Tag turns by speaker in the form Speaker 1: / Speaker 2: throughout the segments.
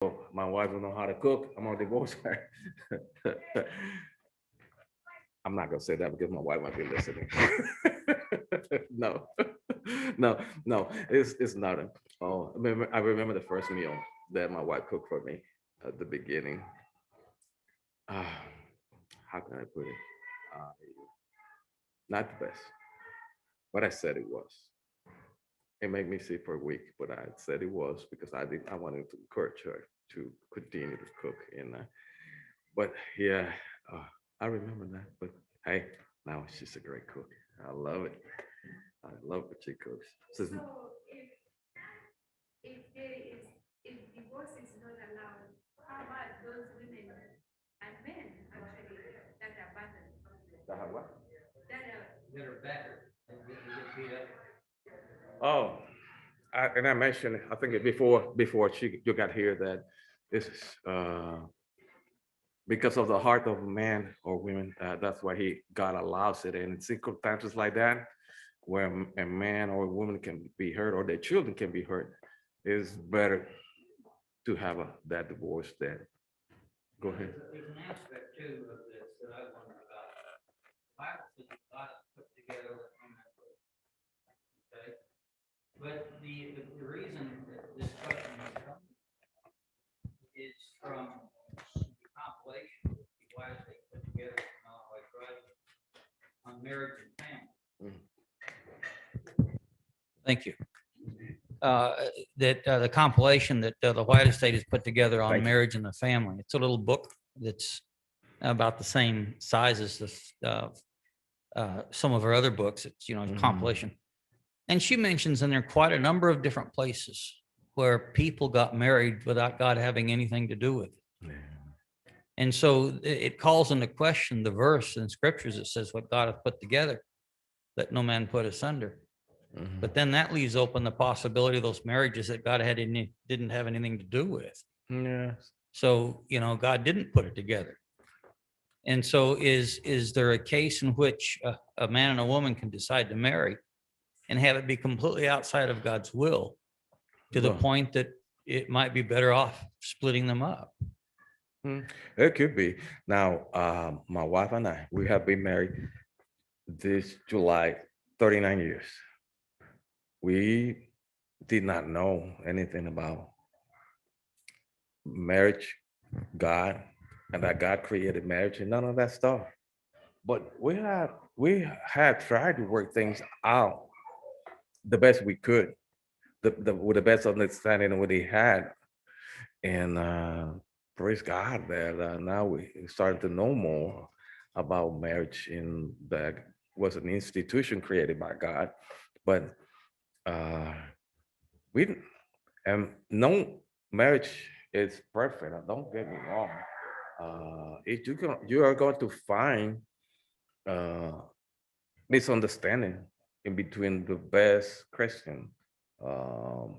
Speaker 1: My wife don't know how to cook. I'm gonna divorce her. I'm not gonna say that because my wife might be listening. No, no, no. It's not. I remember the first meal that my wife cooked for me at the beginning. Ah, how can I put it? Uh, Not the best, but I said it was. It made me sick for a week, but I said it was because I wanted to encourage her to continue to cook. But yeah, uh, I remember that. But hey, now she's a great cook. I love it. I love what she cooks. So, what? Oh, and I mentioned, I think before you got here that this is because of the heart of man or women. That's why God allows it in circumstances like that, where a man or a woman can be hurt or their children can be hurt. It's better to have that divorce. That go ahead. There's an aspect too of this that I wonder about. The Bible says God has put together what no man put. Okay, but the reason that this question is coming is from the compilation that the wives they put together from Illinois Tribes on marriage and family. Thank you. That the compilation that the White Estate has put together on marriage and the family. It's a little book that's about the same size as some of her other books. It's compilation, and she mentions in there quite a number of different places where people got married without God having anything to do with it. Yeah. And so it calls into question the verse in scriptures that says what God hath put together, let no man put asunder. But then that leaves open the possibility of those marriages that God didn't have anything to do with. Yeah. So, God didn't put it together. And so is there a case in which a man and a woman can decide to marry and have it be completely outside of God's will to the point that it might be better off splitting them up? It could be. Now, my wife and I, we have been married this July 39 years. We did not know anything about marriage, God, and that God created marriage and none of that stuff. But we had tried to work things out the best we could, with the best understanding of what he had. And praise God that now we started to know more about marriage in that was an institution created by God. But uh, we didn't, and no marriage is perfect. Don't get me wrong. If you are going to find uh, misunderstanding in between the best Christian um,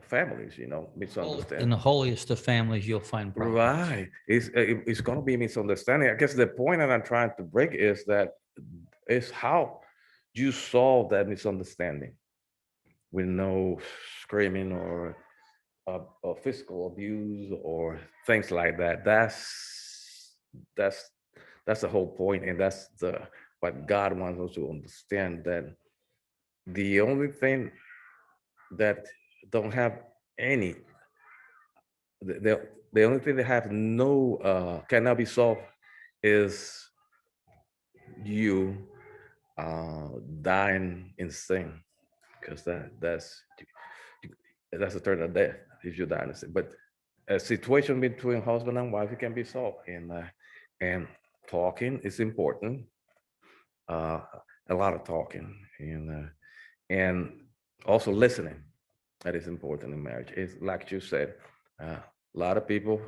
Speaker 1: families, misunderstanding. In the holiest of families, you'll find problems. Right. It's going to be misunderstanding. I guess the point that I'm trying to break is how you solve that misunderstanding with no screaming or physical abuse or things like that. That's that's the whole point, and that's the what God wants us to understand, that the only thing that don't have any the only thing that have no cannot be solved is you dying in sin, because that's the third of death if you die in sin. But a situation between husband and wife, it can be solved, and talking is important. uh, a lot of talking, and also listening. That is important in marriage. It's like you said, a lot of people,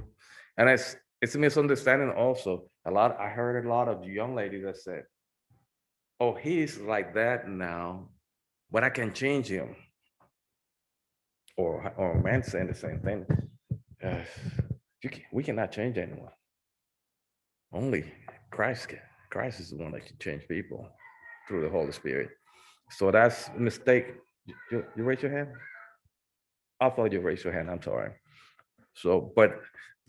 Speaker 1: and it's a misunderstanding also. I heard a lot of young ladies that said, "Oh, he's like that now, but I can change him." Or a man saying the same thing. Uh, we cannot change anyone. Only Christ can. Christ is the one that can change people through the Holy Spirit. So that's a mistake. You raise your hand? I thought you raised your hand. I'm sorry. So, but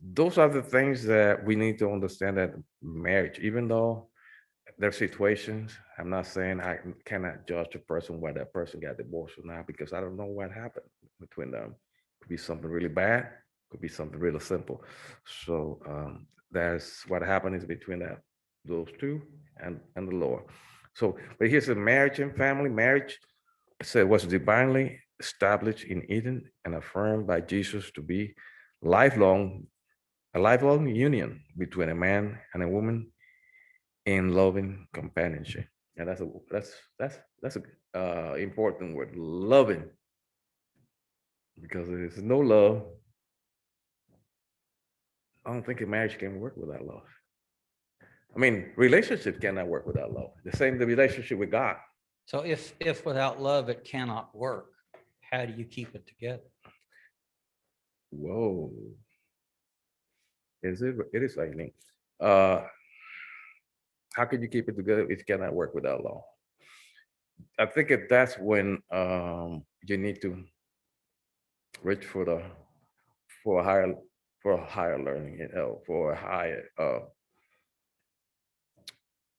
Speaker 1: those are the things that we need to understand that marriage, even though there are situations, I'm not saying I cannot judge a person why that person got divorced or not, because I don't know what happened between them. Could be something really bad, could be something really simple. So that's what happened is between those two and the Lord. So, but here's a marriage and family. Marriage said was divinely established in Eden and affirmed by Jesus to be lifelong, a lifelong union between a man and a woman in loving companionship. And that's a important word, loving, because there's no love. I don't think a marriage can work without love. I mean, relationship cannot work without love. The same the relationship with God.
Speaker 2: So if without love it cannot work, how do you keep it together?
Speaker 1: Whoa, is it? It is lightning. Uh, how can you keep it together if it cannot work without love? I think that's when you need to reach for a higher for a higher learning, for a higher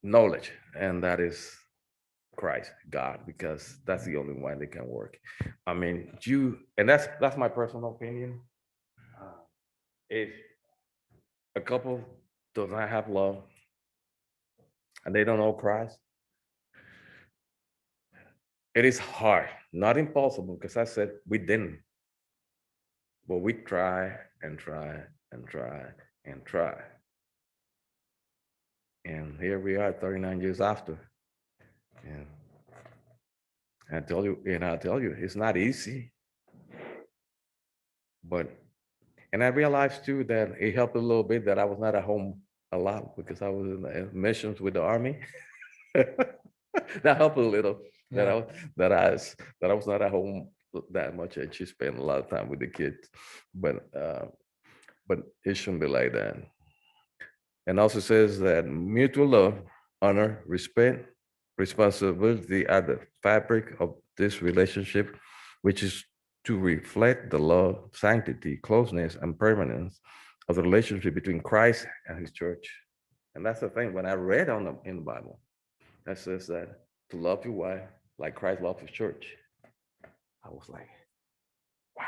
Speaker 1: knowledge, and that is Christ, God, because that's the only one that can work. I mean, and that's my personal opinion. Uh, if a couple does not have love and they don't know Christ, it is hard, not impossible, because I said we didn't, but we try and try and try and try. And here we are 39 years after. And I tell you, it's not easy. But and I realized too that it helped a little bit that I was not at home a lot because I was in the missions with the army. That helped a little. That I
Speaker 2: Yeah.
Speaker 1: was that I was not at home that much, and she spent a lot of time with the kids. But it shouldn't be like that. And also says that mutual love, honor, respect, responsibility are the fabric of this relationship, which is to reflect the love, sanctity, closeness, and permanence of the relationship between Christ and his church. And that's the thing, when I read in the Bible, that says that to love your wife like Christ loved his church. I was like, wow.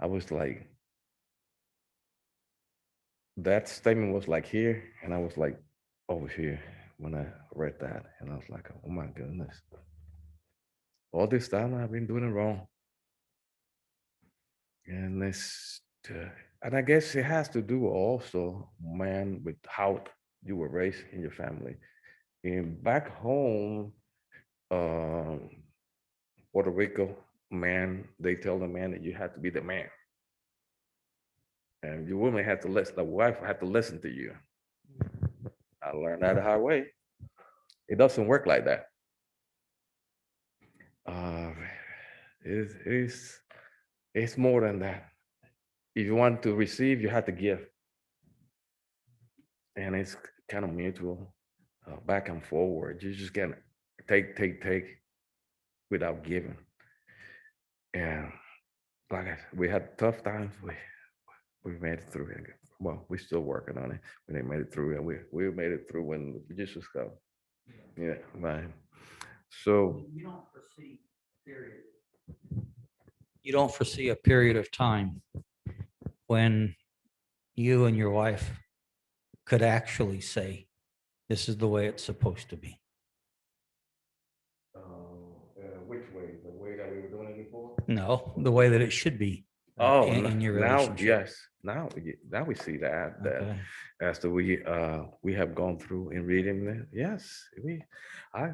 Speaker 1: I was like, that statement was like here, and I was like over here when I read that, and I was like, oh my goodness, all this time I've been doing it wrong, and and I guess it has to do also, man, with how you were raised in your family. And back home, um, Puerto Rico, man, they tell the man that you have to be the man, and your woman had to listen. The wife had to listen to you. I learned that the hard way. It doesn't work like that. Uh, it's it's more than that. If you want to receive, you have to give, and it's kind of mutual, back and forward. You just can't take without giving. And we had tough times. We made it through it. Well, we're still working on it. We they made it through, and we made it through when Jesus come. Yeah, right. So
Speaker 2: You don't foresee period. You don't foresee a period of time when you and your wife could actually say, this is the way it's supposed to be.
Speaker 1: which way? The way that we were doing it before?
Speaker 2: No, the way that it should be
Speaker 1: Oh,
Speaker 2: in your
Speaker 1: now,
Speaker 2: relationship.
Speaker 1: yes. Now we see that
Speaker 2: Okay.
Speaker 1: after we have gone through in reading it, yes, I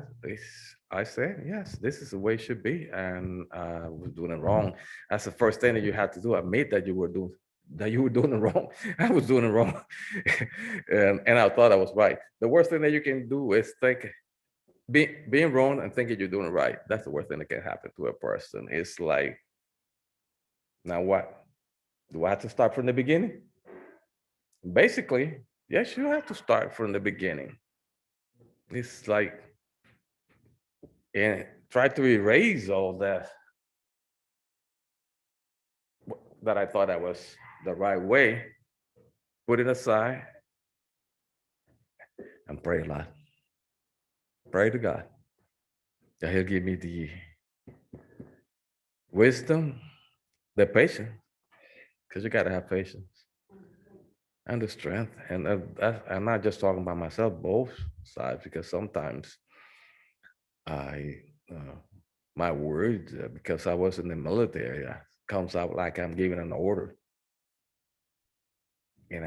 Speaker 1: I said yes, this is the way it should be, and I was doing it wrong. That's the first thing that you had to do. Admit that you were doing it wrong. I was doing it wrong, and I thought I was right. The worst thing that you can do is being wrong and thinking you're doing it right. That's the worst thing that can happen to a person. It's like, now what? Do I have to start from the beginning? Basically, yes, you have to start from the beginning. It's like, and try to erase all that. that I thought that was the right way, put it aside and pray a lot. Pray to God that He'll give me the wisdom, the patience, because you got to have patience and the strength. And I'm not just talking about myself, both sides, because sometimes I, my words, because I was in the military, comes out like I'm giving an order. And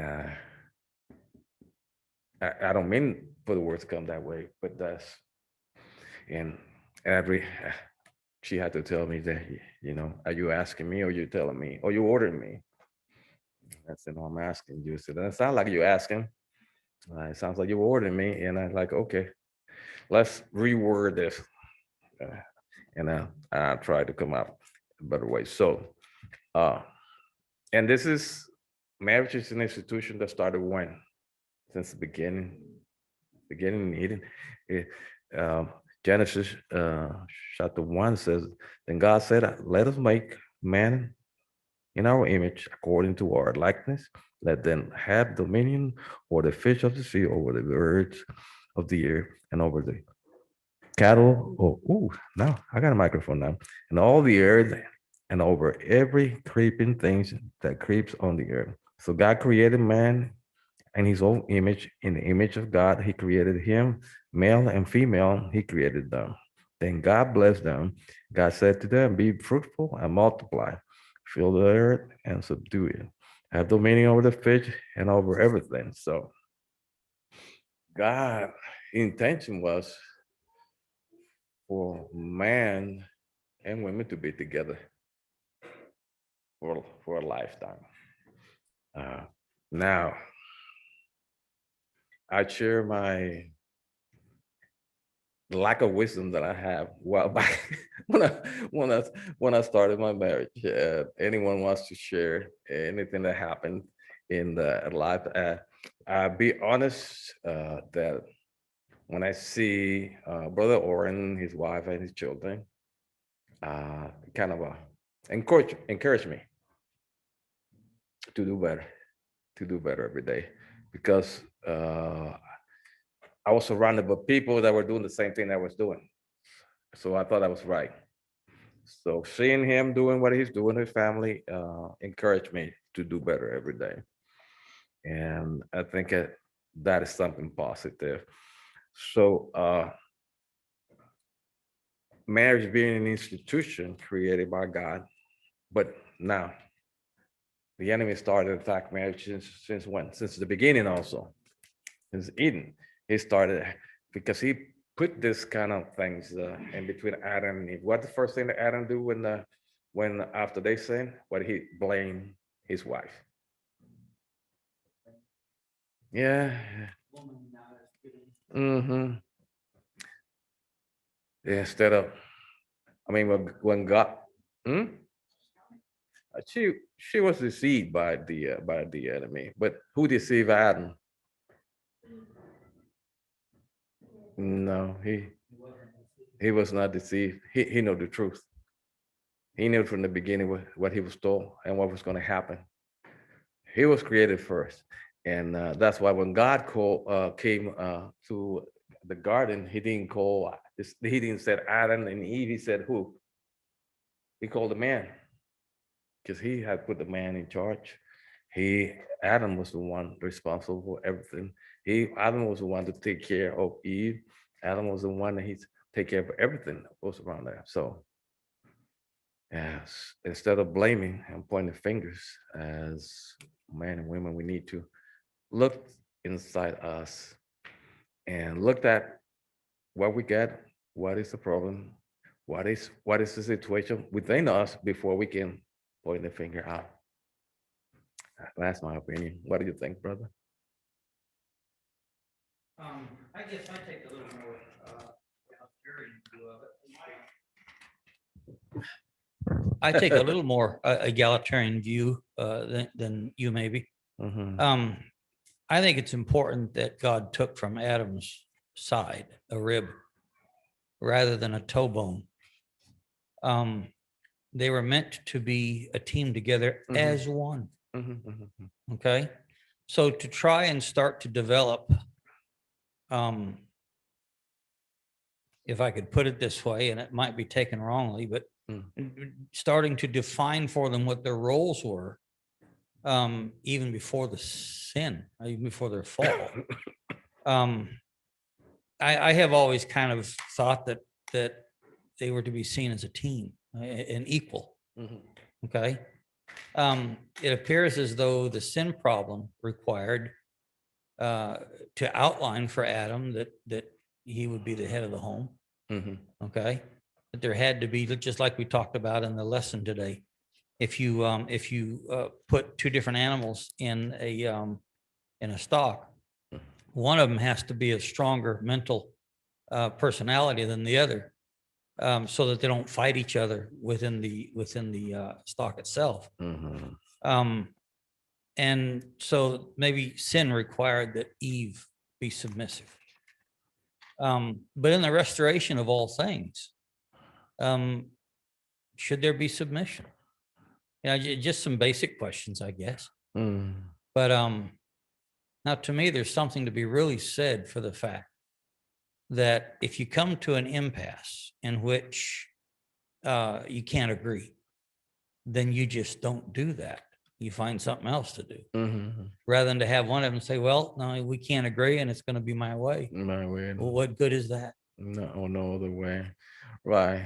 Speaker 1: I don't mean for the words to come that way, but that's, and every, she had to tell me that, are you asking me or you telling me or you ordering me? I said, no, I'm asking you. So that sounds like you asking. It sounds like you ordering me. And I'm like, okay, let's reword this. And I tried to come out a better way. So, and this is, marriage is an institution that started when? Since the beginning in Eden. Genesis chapter 1 says, then God said, let us make man in our image according to our likeness. Let them have dominion over the fish of the sea, over the birds of the air, and over the cattle. Now I got a microphone now. And all the earth, and over every creeping thing that creeps on the earth. So God created man in his own image. In the image of God, he created him, male and female, he created them. Then God blessed them. God said to them, be fruitful and multiply, fill the earth and subdue it, have dominion over the fish and over everything. So God's intention was for man and women to be together for a lifetime. Now, I share my lack of wisdom that I have while back when I started my marriage. Anyone wants to share anything that happened in the life? I'll be honest that when I see Brother Oren, his wife, and his children, kind of encourage me to do better every day, because I was surrounded by people that were doing the same thing I was doing. So I thought I was right. So seeing him doing what he's doing, his family, encouraged me to do better every day. And I think that is something positive. So marriage being an institution created by God, but now the enemy started to attack marriage since when? Since the beginning also. Since Eden. He started because he put this kind of things in between Adam and Eve. What the first thing that Adam do when after they sinned? What he blamed his wife. Yeah. Mm-hmm. Instead of, I mean, when God, she was deceived by the enemy, but who deceived Adam? No, he was not deceived. He knew the truth. He knew from the beginning what he was told and what was going to happen. He was created first, and that's why when God came to the garden, he didn't say Adam and Eve. He said who? He called the man, because he had put the man in charge. Adam was the one responsible for everything. Adam was the one to take care of Eve. Adam was the one that he take care of everything that was around there. So yes, instead of blaming and pointing fingers, as men and women, we need to look inside us and look at what we get, what is the problem, what is the situation within us before we can point the finger out. That's my opinion. What do you think, brother?
Speaker 2: I guess I take a little more egalitarian view of it. I take a little more egalitarian view than you maybe.
Speaker 1: Mhm.
Speaker 2: I think it's important that God took from Adam's side a rib rather than a toe bone. they were meant to be a team together
Speaker 1: Mhm.
Speaker 2: as one.
Speaker 1: Mhm, mhm, mhm.
Speaker 2: Okay. So to try and start to develop, if I could put it this way, and it might be taken wrongly, but starting to define for them what their roles were, even before the sin, even before their fall. Um, I have always kind of thought that they were to be seen as a team, an equal.
Speaker 1: Mhm.
Speaker 2: Okay. It appears as though the sin problem required to outline for Adam that he would be the head of the home.
Speaker 1: Mhm.
Speaker 2: Okay. That there had to be, just like we talked about in the lesson today. If you put two different animals in a stock, one of them has to be a stronger mental personality than the other, so that they don't fight each other within the stock itself.
Speaker 1: Mhm.
Speaker 2: And so maybe sin required that Eve be submissive. But in the restoration of all things, should there be submission? Yeah, just some basic questions, I guess.
Speaker 1: Mm.
Speaker 2: But now to me, there's something to be really said for the fact that if you come to an impasse in which you can't agree, then you just don't do that. You find something else to do
Speaker 1: Mhm.
Speaker 2: rather than to have one of them say, well, no, we can't agree and it's going to be my way.
Speaker 1: My way.
Speaker 2: Well, what good is that?
Speaker 1: No, no other way. Right.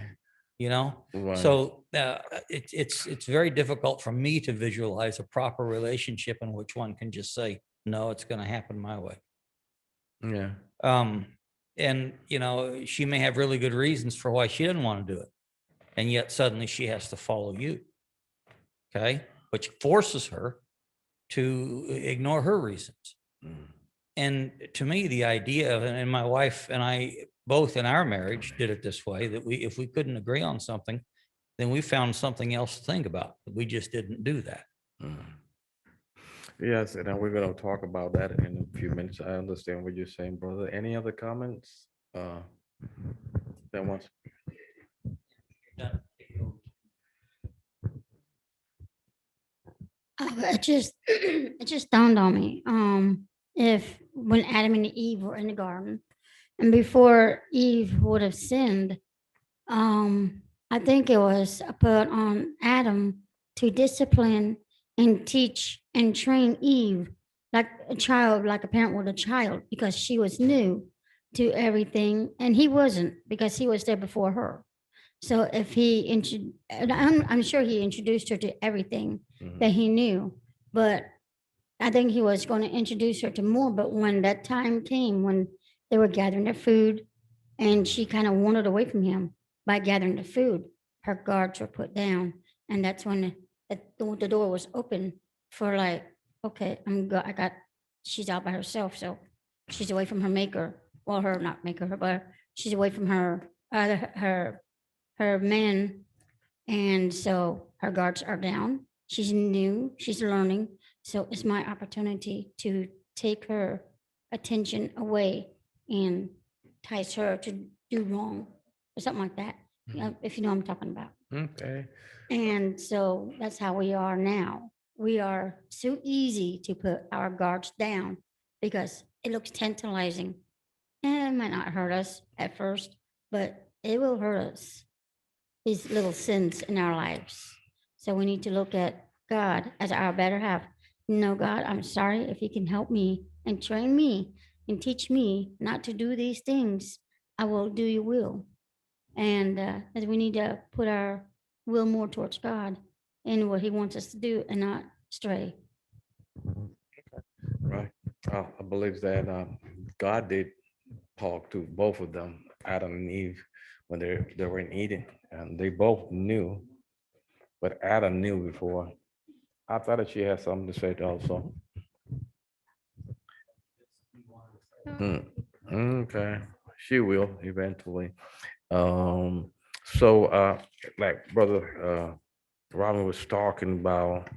Speaker 2: You know?
Speaker 1: Right.
Speaker 2: So it's very difficult for me to visualize a proper relationship in which one can just say, no, it's going to happen my way.
Speaker 1: Yeah.
Speaker 2: And she may have really good reasons for why she didn't want to do it. And yet suddenly she has to follow you. Okay. Which forces her to ignore her reasons.
Speaker 1: Mm.
Speaker 2: And to me, the idea of, and my wife and I both in our marriage did it this way, that if we couldn't agree on something, then we found something else to think about. We just didn't do that.
Speaker 1: Mm. Yes, and then we're gonna talk about that in a few minutes. I understand what you're saying, brother. Any other comments? That wants.
Speaker 3: It just it just dawned on me. If when Adam and Eve were in the garden, and before Eve would have sinned, I think it was put on Adam to discipline and teach and train Eve like a child, like a parent would a child, because she was new to everything, and he wasn't because he was there before her. So if I'm sure he introduced her to everything that he knew, but I think he was going to introduce her to more. But when that time came, when they were gathering their food, and she kind of wandered away from him by gathering the food, her guards were put down, and that's when the door was open for like, okay, I got, she's out by herself, so she's away from her maker. Well, her not maker, her, but she's away from her men, and so her guards are down. She's new, she's learning. So it's my opportunity to take her attention away and entice her to do wrong or something like that. If you know what I'm talking about.
Speaker 1: Okay.
Speaker 3: And so that's how we are now. We are so easy to put our guards down because it looks tantalizing. And it might not hurt us at first, but it will hurt us, these little sins in our lives. So we need to look at God as our better half. No, God, I'm sorry if you can help me and train me and teach me not to do these things. I will do your will. And as we need to put our will more towards God and what He wants us to do and not stray.
Speaker 1: Right. I believe that God did talk to both of them, Adam and Eve, when they were in Eden, and they both knew, but Adam knew before. I thought that she had something to say also. Hmm. Okay, she will eventually. Um, so like brother Robin was talking about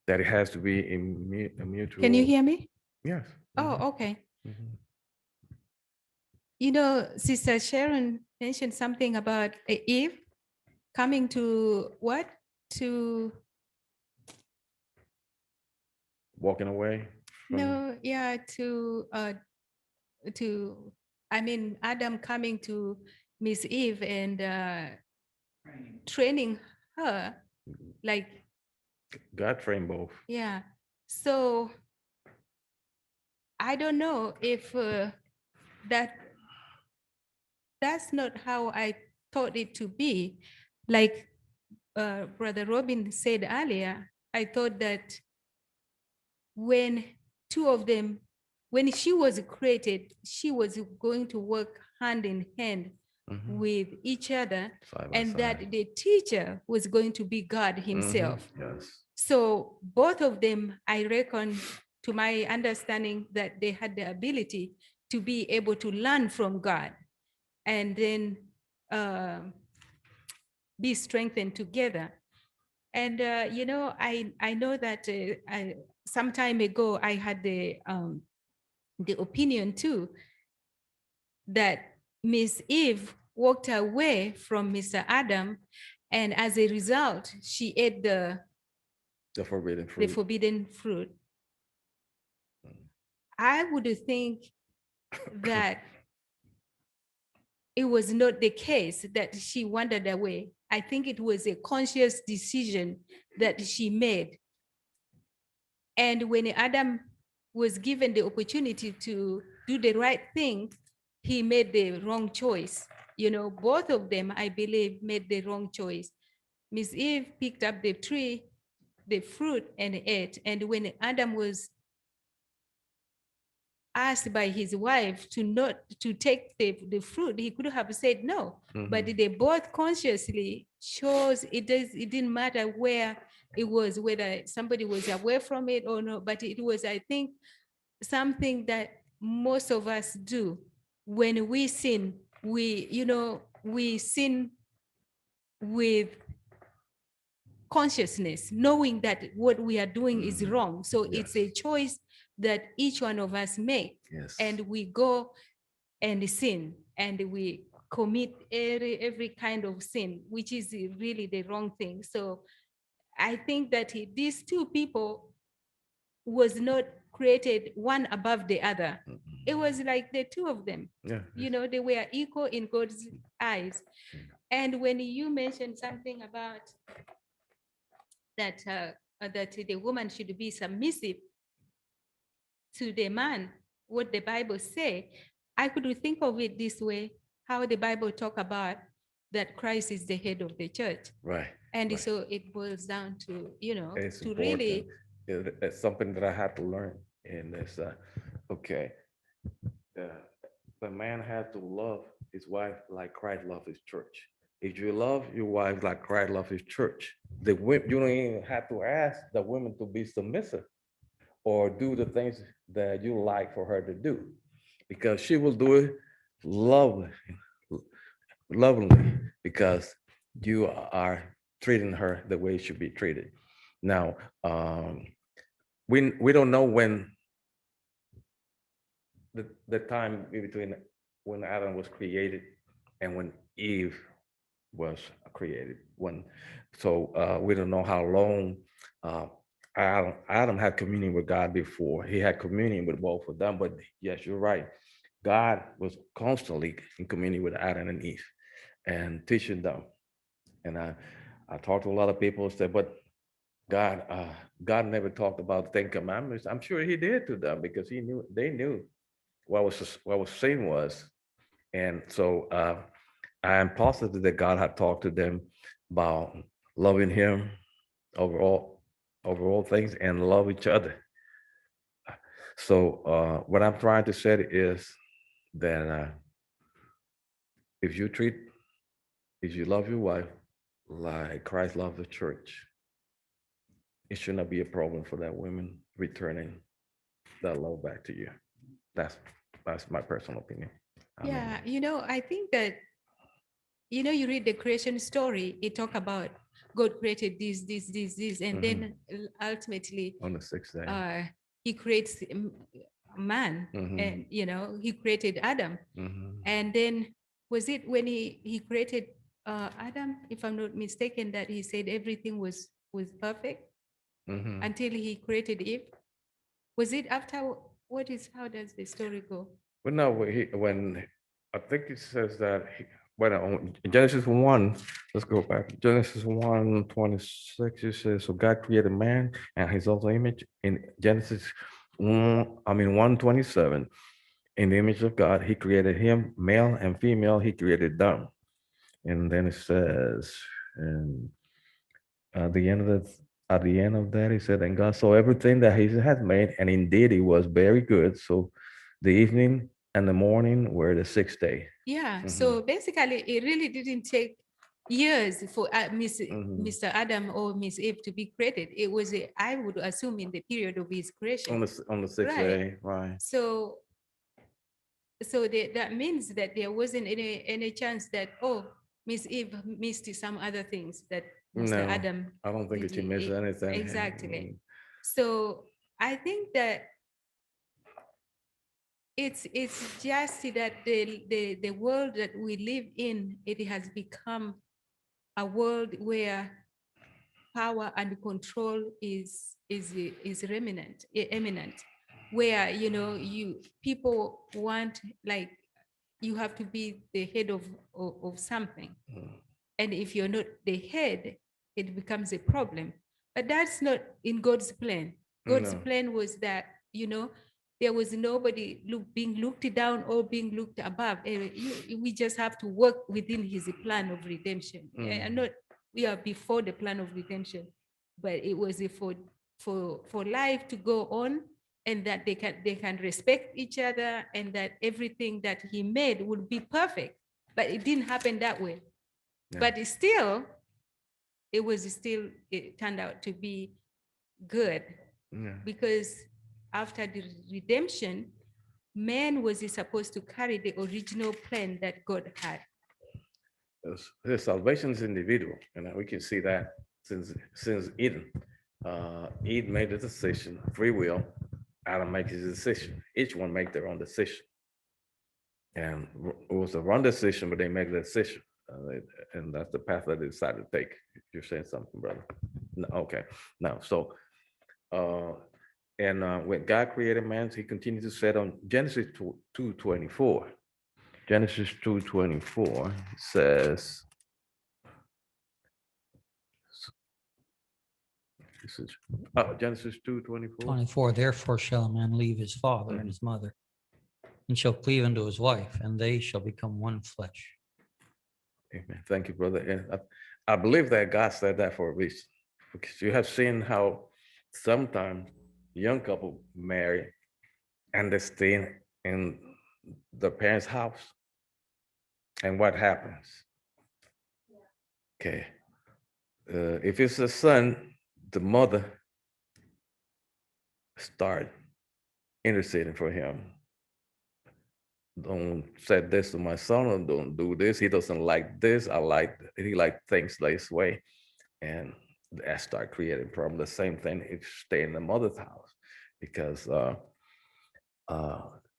Speaker 1: that it has to be a mutual.
Speaker 4: Can you hear me?
Speaker 1: Yes.
Speaker 4: Oh, okay.
Speaker 1: Mhm.
Speaker 4: You know, Sister Sharon mentioned something about Eve. coming to what? To,
Speaker 1: Walking away from,
Speaker 4: no, yeah, I mean, Adam coming to Miss Eve and training her, like,
Speaker 1: God trained both.
Speaker 4: yeah. So I don't know if that's not how I thought it to be. Like Brother Robin said earlier, I thought that when two of them, when she was created, she was going to work hand in hand
Speaker 1: Mhm.
Speaker 4: with each other,
Speaker 1: Side by
Speaker 4: and
Speaker 1: side.
Speaker 4: that the teacher was going to be God
Speaker 1: Mhm.
Speaker 4: himself.
Speaker 1: Yes.
Speaker 4: So both of them, I reckon, to my understanding, that they had the ability to be able to learn from God and then be strengthened together. And I know that some time ago I had the opinion too that Miss Eve walked away from Mr. Adam, and as a result, she ate the
Speaker 1: forbidden
Speaker 4: the
Speaker 1: fruit.
Speaker 4: forbidden fruit. I would think that it was not the case that she wandered away. I think it was a conscious decision that she made. And when Adam was given the opportunity to do the right thing, he made the wrong choice. Both of them, I believe, made the wrong choice. Miss Eve picked up the tree, the fruit, and ate. And when Adam was asked by his wife to not to take the fruit, he could have said no. But
Speaker 1: Mhm.
Speaker 4: they both consciously chose it didn't matter where it was, whether somebody was away from it or not, but it was, I think, something that most of us do. When we sin, we sin with consciousness, knowing that what we are doing is wrong. So it's a
Speaker 1: Yes.
Speaker 4: choice that each one of us make.
Speaker 1: Yes.
Speaker 4: And we go and sin, and we commit every kind of sin, which is really the wrong thing. So I think that these two people was not created one above the other. It was like the two of them.
Speaker 1: Yeah.
Speaker 4: They were equal in God's eyes. And when you mentioned something about that the woman should be submissive to the man, what the Bible say, I could think of it this way: how the Bible talk about that Christ is the head of the church.
Speaker 1: Right.
Speaker 4: And
Speaker 1: right.
Speaker 4: so it boils down to,
Speaker 1: It's
Speaker 4: to
Speaker 1: important.
Speaker 4: really,
Speaker 1: It's something that I had to learn. And it's okay. The, the man has to love his wife like Christ loved his church. If you love your wife like Christ loved his church, you don't even have to ask the women to be submissive or do the things that you like for her to do, because she will do it lovely, lovingly, because you are treating her the way she should be treated. Now, we don't know when the time between when Adam was created and when Eve was created. We don't know how long uh, Adam had communion with God before. He had communion with both of them. But yes, you're right. God was constantly in communion with Adam and Eve and teaching them. And I talked to a lot of people and said, but God never talked about the Ten Commandments. I'm sure He did to them because they knew what sin was. And so I am positive that God had talked to them about loving Him over all things and love each other. So what I'm trying to say is that if you treat, if you love your wife like Christ loved the church, it should not be a problem for that woman returning that love back to you. That's my personal opinion.
Speaker 4: yeah, I think that, you read the creation story, it talk about God created this, and then ultimately
Speaker 1: On the sixth day.
Speaker 4: he creates man,
Speaker 1: Mhm.
Speaker 4: and he created Adam.
Speaker 1: Mhm.
Speaker 4: And then was it when he created Adam, if I'm not mistaken, that he said everything was perfect
Speaker 1: Mhm.
Speaker 4: until he created Eve. Was it after, how does the story go?
Speaker 1: But no, when I think it says that in Genesis 1, let's go back. Genesis 1:26, it says, so God created man and his own image. In Genesis 1:27, in the image of God, he created him, male and female, he created them. And then it says, and at the end of that, he said, and God saw everything that he had made, and indeed it was very good. So the evening and the morning were the sixth day.
Speaker 4: Yeah, so basically, it really didn't take years for
Speaker 1: Mhm.
Speaker 4: Mr. Adam or Miss Eve to be created. It was, I would assume, in the period of his creation.
Speaker 1: On the sixth
Speaker 4: Right.
Speaker 1: day, right?
Speaker 4: So, that means that there wasn't any chance that, oh, Miss Eve missed some other things that Mr.
Speaker 1: No,
Speaker 4: Adam.
Speaker 1: I don't think that you
Speaker 4: did.
Speaker 1: missed anything.
Speaker 4: Exactly. So I think that it's just that the world that we live in, it has become a world where power and control is eminent, where people want, like, you have to be the head of something,
Speaker 1: Mm.
Speaker 4: and if you're not the head, it becomes a problem. But that's not in God's plan. God's
Speaker 1: No.
Speaker 4: plan was that, there was nobody being looked down or being looked above. We just have to work within his plan of redemption. And not, we are before the plan of redemption, but it was for life to go on, and that they can respect each other, and that everything that he made would be perfect. But it didn't happen that way.
Speaker 1: Yeah.
Speaker 4: But it turned out to be good,
Speaker 1: Yeah.
Speaker 4: because after the redemption, man was supposed to carry the original plan that God had.
Speaker 1: His salvation is individual, and we can see that since Eden. Eve made the decision, free will. Adam makes his decision. Each one make their own decision, and it was a wrong decision, but they make the decision, and that's the path that they decided to take. You're saying something, brother? No, okay, no. So, when God created man, He continued to set on Genesis 2:24. Genesis 2:24 says. This is Genesis 2:24.
Speaker 2: 24, therefore shall a man leave his father and his mother, and shall cleave unto his wife, and they shall become one flesh.
Speaker 1: Amen. Thank you, brother. And I believe that God said that for a reason, because you have seen how sometimes young couple marry and they stay in the parents' house, and what happens? Okay, if it's a son, the mother start interceding for him. Don't say this to my son, or don't do this. He doesn't like this. He like things this way. And that start creating problems. The same thing if you stay in the mother's house, because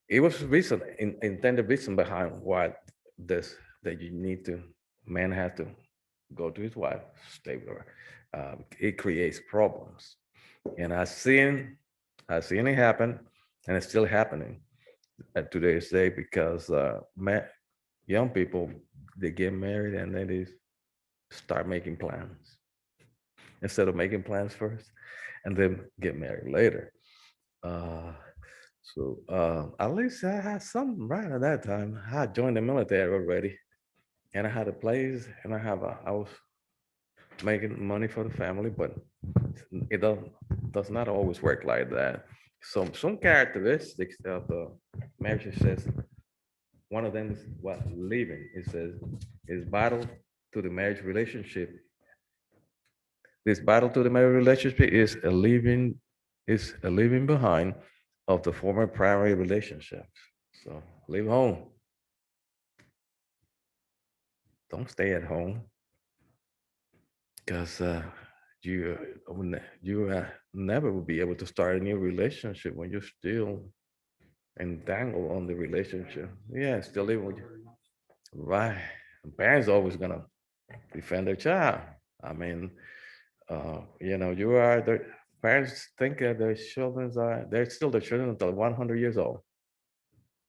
Speaker 1: it was reason, intended reason behind why that you need to, man has to go to his wife, stay with her. It creates problems. And I've seen it happen, and it's still happening at today's day, because young people, they get married and then they start making plans instead of making plans first and then get married later. At least I had something right at that time. I had joined the military already, and I had a place, and I was making money for the family, but it does not always work like that. Some characteristics of the marriage, it says, one of them is what living. It says is vital to the marriage relationship. This battle to the marriage relationship is a leaving behind of the former primary relationships. So leave home. Don't stay at home, because you never will be able to start a new relationship when you're still entangled on the relationship. Yeah, still living with you. Right. Parents always gonna defend their child. I mean, you are the parents think that their children they're still the children until 100 years old.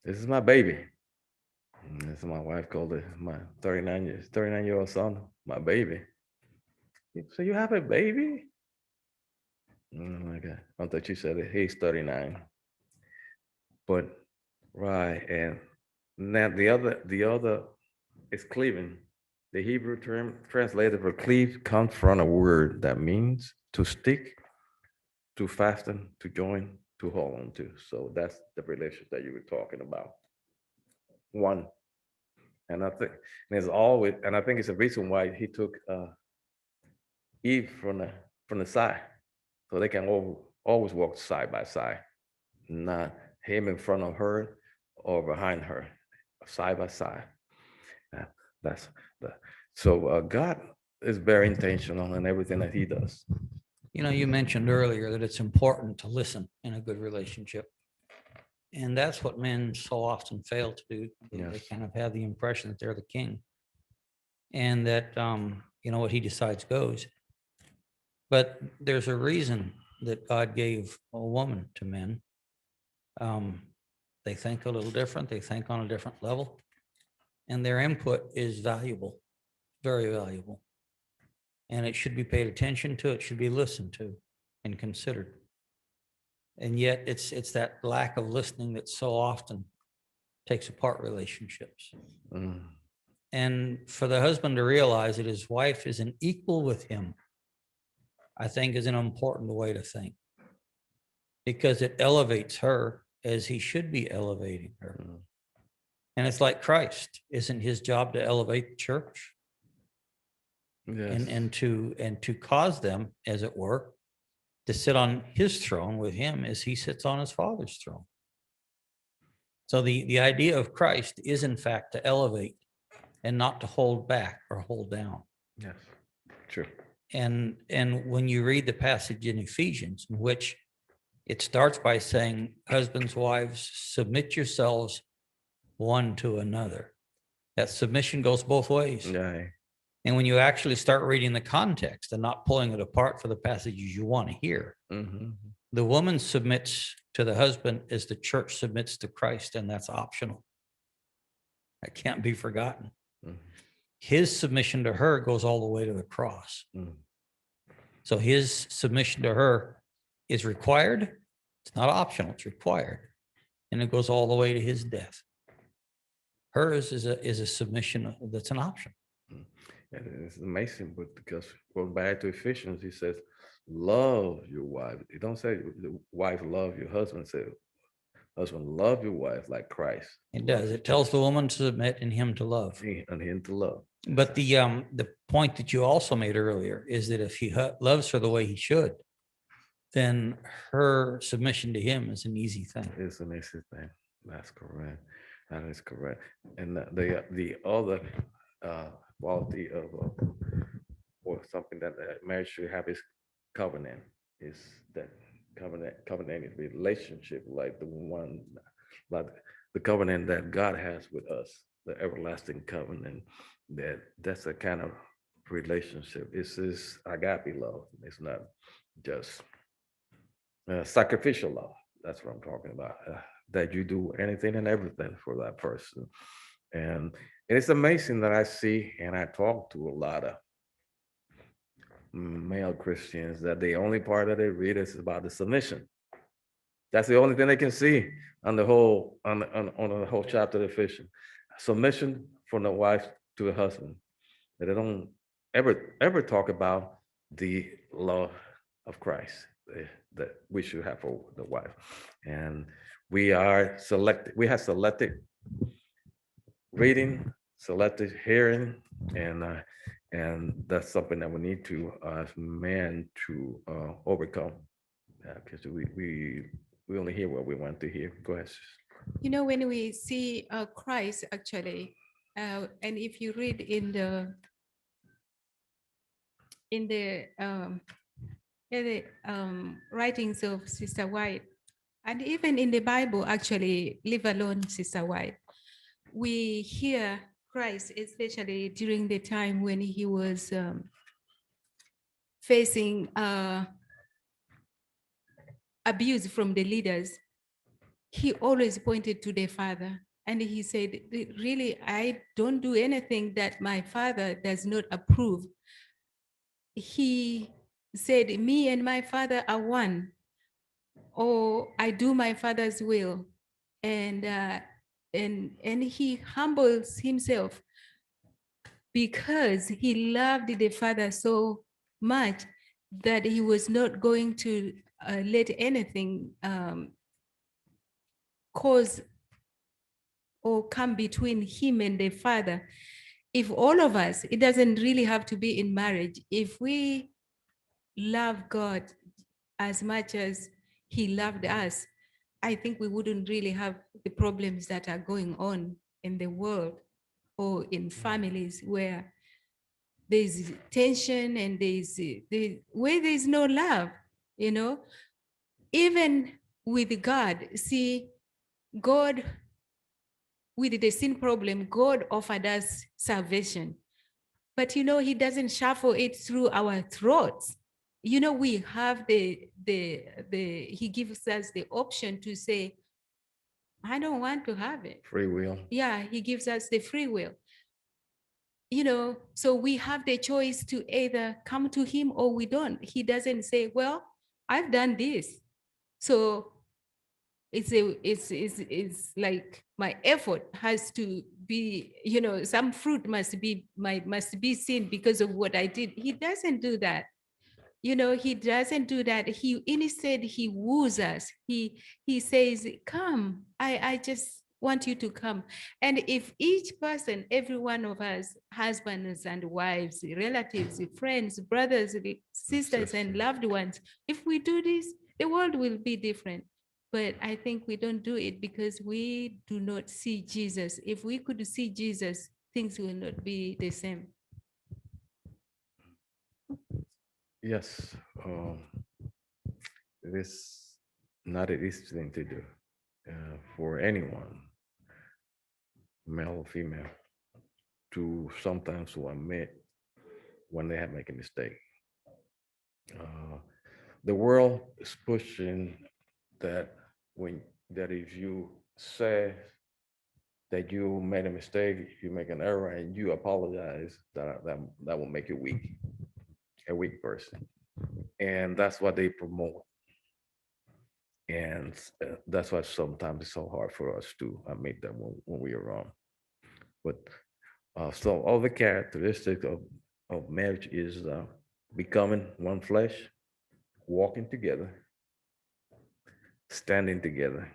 Speaker 1: This is my baby. And this is my wife called it my 39-year-old son, my baby. So you have a baby? Oh my God. I thought you said it. He's 39. But right, and now the other is cleaving. The Hebrew term translated for cleave comes from a word that means to stick, to fasten, to join, to hold on to. So that's the relationship that you were talking about. One. And I think there's always, and I think it's a reason why he took Eve from the side, so they can always walk side by side, not him in front of her or behind her, side by side. Uh, That's the so God is very intentional in everything that He does.
Speaker 2: You mentioned earlier that it's important to listen in a good relationship. And that's what men so often fail to do. They
Speaker 1: Yes.
Speaker 2: kind of have the impression that they're the king. And that, what he decides goes. But there's a reason that God gave a woman to men. They think a little different. They think on a different level. And their input is valuable, very valuable. And it should be paid attention to. It should be listened to and considered. And yet it's that lack of listening that so often takes apart relationships.
Speaker 1: Mm.
Speaker 2: And for the husband to realize that his wife is an equal with him, I think is an important way to think, because it elevates her as he should be elevating her.
Speaker 1: Mm.
Speaker 2: And it's like Christ, isn't his job to elevate the church
Speaker 1: Yes.
Speaker 2: and to cause them, as it were, to sit on his throne with him as he sits on his Father's throne. So the idea of Christ is in fact to elevate and not to hold back or hold down.
Speaker 1: Yes. True.
Speaker 2: And when you read the passage in Ephesians, in which it starts by saying, husbands, wives, submit yourselves one to another. That submission goes both ways.
Speaker 1: Yeah.
Speaker 2: And when you actually start reading the context and not pulling it apart for the passages you want to hear,
Speaker 1: Mm-hmm.
Speaker 2: the woman submits to the husband as the church submits to Christ, and that's optional. That can't be forgotten.
Speaker 1: Mm.
Speaker 2: His submission to her goes all the way to the cross.
Speaker 1: Mm.
Speaker 2: So his submission to her is required. It's not optional, it's required. And it goes all the way to his death. Hers is a submission that's an option.
Speaker 1: And it's amazing, but because going back to Ephesians, he says, love your wife. You don't say the wife love your husband. Say, husband love your wife like Christ.
Speaker 2: It does. It tells the woman to submit and him to love.
Speaker 1: And him to love.
Speaker 2: But the point that you also made earlier is that if he loves her the way he should, then her submission to him is an easy thing.
Speaker 1: It's an easy thing. That's correct. That is correct. And the other quality of or something that marriage should have is covenant. Is that covenant is relationship like the covenant that God has with us, the everlasting covenant. That's a kind of relationship. It's this agape love. It's not just sacrificial love. That's what I'm talking about. That you do anything and everything for that person. And it's amazing that I see and I talk to a lot of male Christians that the only part that they read is about the submission. That's the only thing they can see on the whole on the whole chapter of Ephesians. Submission from the wife to the husband. That they don't ever talk about the love of Christ that we should have for the wife. And we have selected reading, selected hearing, and that's something that we need to as men to overcome, because we only hear what we want to hear. Go ahead.
Speaker 4: When we see Christ actually, and if you read in the writings of Sister White, and even in the Bible, actually, leave alone Sister White, we hear Christ, especially during the time when he was facing abuse from the leaders, he always pointed to the Father. And he said, really, I don't do anything that my Father does not approve. He said, me and my Father are one, or I do my Father's will. And he humbles himself because he loved the Father so much that he was not going to let anything cause or come between him and the Father. If all of us, it doesn't really have to be in marriage, if we love God as much as he loved us, I think we wouldn't really have the problems that are going on in the world or in families where there's tension and where there's no love, you know. Even with God, see, God, with the sin problem, God offered us salvation. But you know, he doesn't shuffle it through our throats. You know, we have he gives us the option to say, I don't want to have it.
Speaker 1: Free will.
Speaker 4: Yeah, he gives us the free will. You know, so we have the choice to either come to him or we don't. He doesn't say, well, I've done this. So it's like my effort has to be, you know, some fruit must be seen because of what I did. He doesn't do that. You know, he doesn't do that. He instead he woos us. He says, come, I just want you to come. And if each person, every one of us, husbands and wives, relatives, friends, brothers, sisters, and loved ones, if we do this, the world will be different. But I think we don't do it because we do not see Jesus. If we could see Jesus, things will not be the same.
Speaker 1: Yes, it is not an easy thing to do for anyone, male or female, to sometimes to admit when they have made a mistake. The world is pushing that if you say that you made a mistake, you make an error, and you apologize, that will make you weak, a weak person, and that's what they promote. And that's why sometimes it's so hard for us to admit that when we are wrong. But so all the characteristics of marriage is becoming one flesh, walking together, standing together,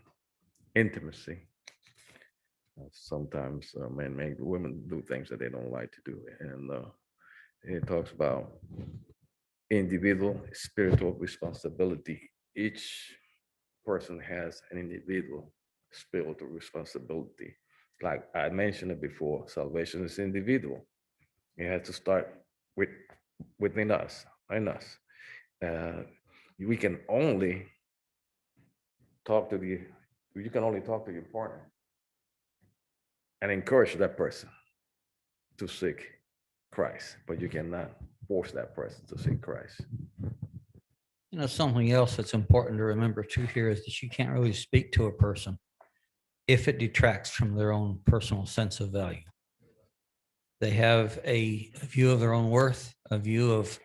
Speaker 1: intimacy. Sometimes men make women do things that they don't like to do. And it talks about individual spiritual responsibility. Each person has an individual spiritual responsibility. Like I mentioned it before, salvation is individual. It has to start within us, in us. We can only talk to you can only talk to your partner and encourage that person to seek Christ, but you cannot force that person to seek Christ.
Speaker 2: You know, something else that's important to remember too here is that you can't really speak to a person if it detracts from their own personal sense of value. They have a view of their own worth, a view of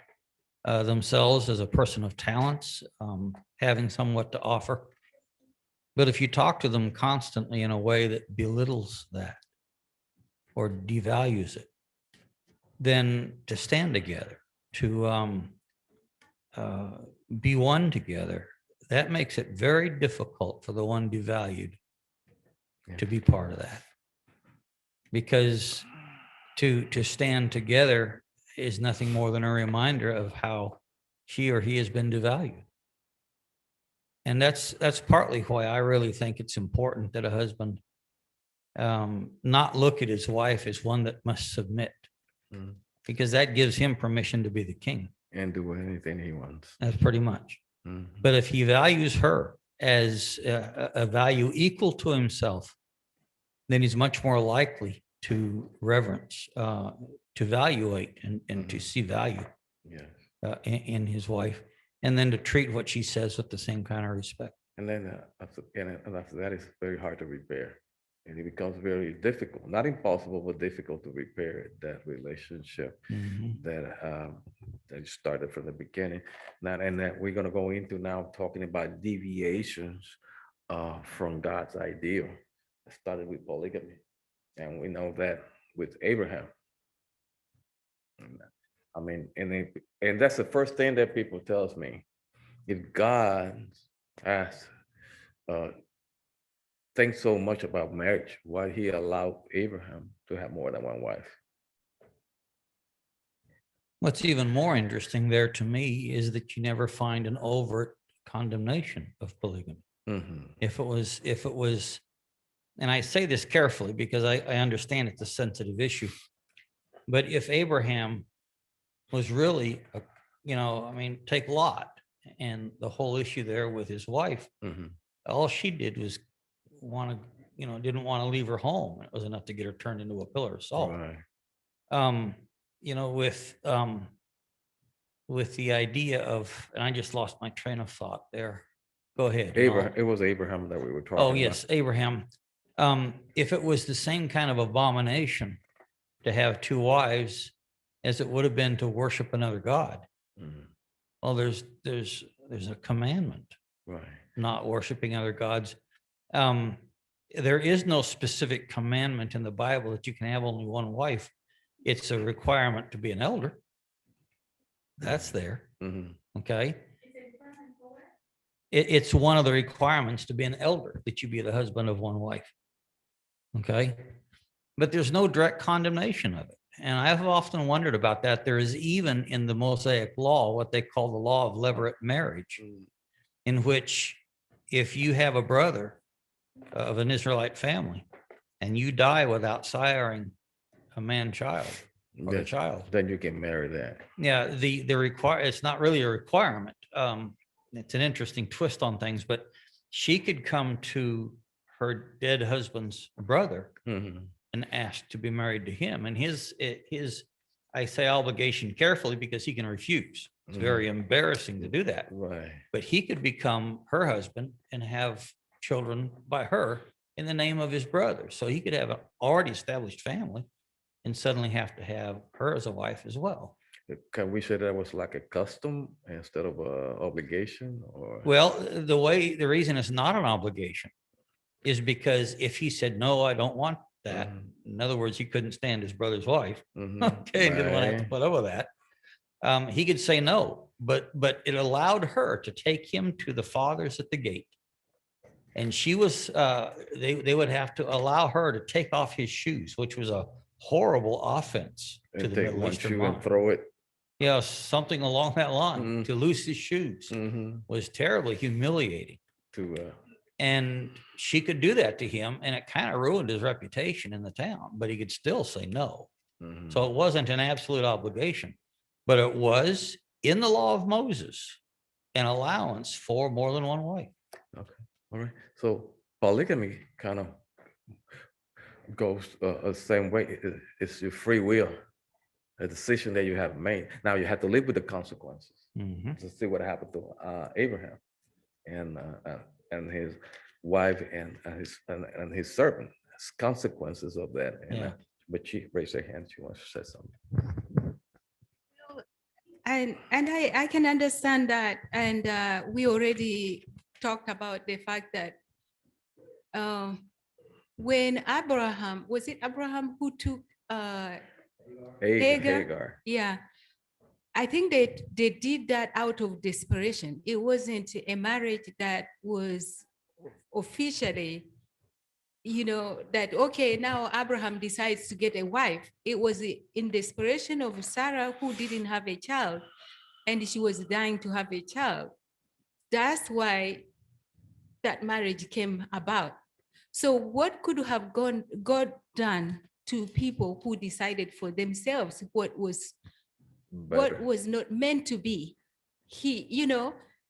Speaker 2: themselves as a person of talents, having somewhat to offer. But if you talk to them constantly in a way that belittles that or devalues it, then to stand together, to be one together, that makes it very difficult for the one devalued to be part of that. Because to stand together is nothing more than a reminder of how she or he has been devalued. And that's partly why I really think it's important that a husband not look at his wife as one that must submit, because that gives him permission to be the king.
Speaker 1: And do anything he wants.
Speaker 2: That's pretty much. But if he values her as a value equal to himself, then he's much more likely to reverence, to evaluate and to
Speaker 1: Mhm.
Speaker 2: see value
Speaker 1: Yes.
Speaker 2: in his wife, and then to treat what she says with the same kind of respect.
Speaker 1: And then after that, it's very hard to repair. And it becomes very difficult, not impossible, but difficult to repair that relationship
Speaker 2: Mhm.
Speaker 1: that started from the beginning. Now, and that we're going to go into now talking about deviations from God's ideal. It started with polygamy. And we know that with Abraham. I mean, and that's the first thing that people tells me. If God asked uh, think so much about marriage, why he allowed Abraham to have more than one wife.
Speaker 2: What's even more interesting there to me is that you never find an overt condemnation of polygamy.
Speaker 1: Mhm.
Speaker 2: If it was, and I say this carefully because I understand it's a sensitive issue, but if Abraham was really, I mean, take Lot and the whole issue there with his wife,
Speaker 1: Mhm.
Speaker 2: all she did was didn't want to leave her home. It was enough to get her turned into a pillar of salt.
Speaker 1: Right.
Speaker 2: Um, you know, with the idea of, and I just lost my train of thought there. Go ahead.
Speaker 1: Abraham, it was Abraham that we were talking
Speaker 2: Oh,
Speaker 1: about.
Speaker 2: yes, Abraham. If it was the same kind of abomination to have two wives as it would have been to worship another god,
Speaker 1: Mhm.
Speaker 2: well, there's a commandment,
Speaker 1: Right.
Speaker 2: not worshiping other gods. Um, there is no specific commandment in the Bible that you can have only one wife. It's a requirement to be an elder. That's there.
Speaker 1: Mhm.
Speaker 2: Okay. It's one of the requirements to be an elder, that you be the husband of one wife. Okay. But there's no direct condemnation of it. And I've often wondered about that. There is even in the Mosaic law, what they call the law of levirate marriage,
Speaker 1: Mm.
Speaker 2: in which if you have a brother of an Israelite family and you die without siring a man child or a
Speaker 1: Yes,
Speaker 2: child,
Speaker 1: then you can marry that.
Speaker 2: yeah, it's not really a requirement. It's an interesting twist on things, but she could come to her dead husband's brother
Speaker 1: Mhm.
Speaker 2: and ask to be married to him. And I say obligation carefully because he can refuse. It's very embarrassing to do that.
Speaker 1: Right.
Speaker 2: But he could become her husband and have children by her in the name of his brother. So he could have an already established family and suddenly have to have her as a wife as well.
Speaker 1: Can we say that was like a custom instead of a obligation, or?
Speaker 2: Well, the reason it's not an obligation is because if he said, no, I don't want that,
Speaker 1: Mhm.
Speaker 2: in other words, he couldn't stand his brother's wife,
Speaker 1: Mhm.
Speaker 2: okay, and didn't want to have to
Speaker 1: Right.
Speaker 2: put up with that. He could say no, but it allowed her to take him to the fathers at the gate. And she was, they would have to allow her to take off his shoes, which was a horrible offense to
Speaker 1: And
Speaker 2: the
Speaker 1: take
Speaker 2: Middle
Speaker 1: one
Speaker 2: Eastern
Speaker 1: shoe and
Speaker 2: mind.
Speaker 1: throw it.
Speaker 2: Yeah, something along that line.
Speaker 1: Mhm.
Speaker 2: To loose his shoes
Speaker 1: Mhm.
Speaker 2: was terribly humiliating.
Speaker 1: To
Speaker 2: And she could do that to him, and it kind of ruined his reputation in the town, but he could still say no.
Speaker 1: mhm.
Speaker 2: So it wasn't an absolute obligation, but it was in the law of Moses, an allowance for more than one wife.
Speaker 1: Okay. All right. So polygamy kind of goes the same way. It's your free will, a decision that you have made. Now you have to live with the consequences.
Speaker 2: Mhm.
Speaker 1: To see what happened to Abraham and his wife and his servant. As consequences of that. And,
Speaker 2: Yeah.
Speaker 1: but she raised her hand. She wants to say something.
Speaker 4: And I can understand that. And we already talked about the fact that when Abraham, was it Abraham who took Hagar?
Speaker 1: Hagar.
Speaker 4: Yeah. I think they did that out of desperation. It wasn't a marriage that was officially, that, okay, now Abraham decides to get a wife. It was in desperation of Sarah, who didn't have a child, and she was dying to have a child. That's why that marriage came about. So what could have God done to people who decided for themselves what was
Speaker 1: Better.
Speaker 4: not meant to be?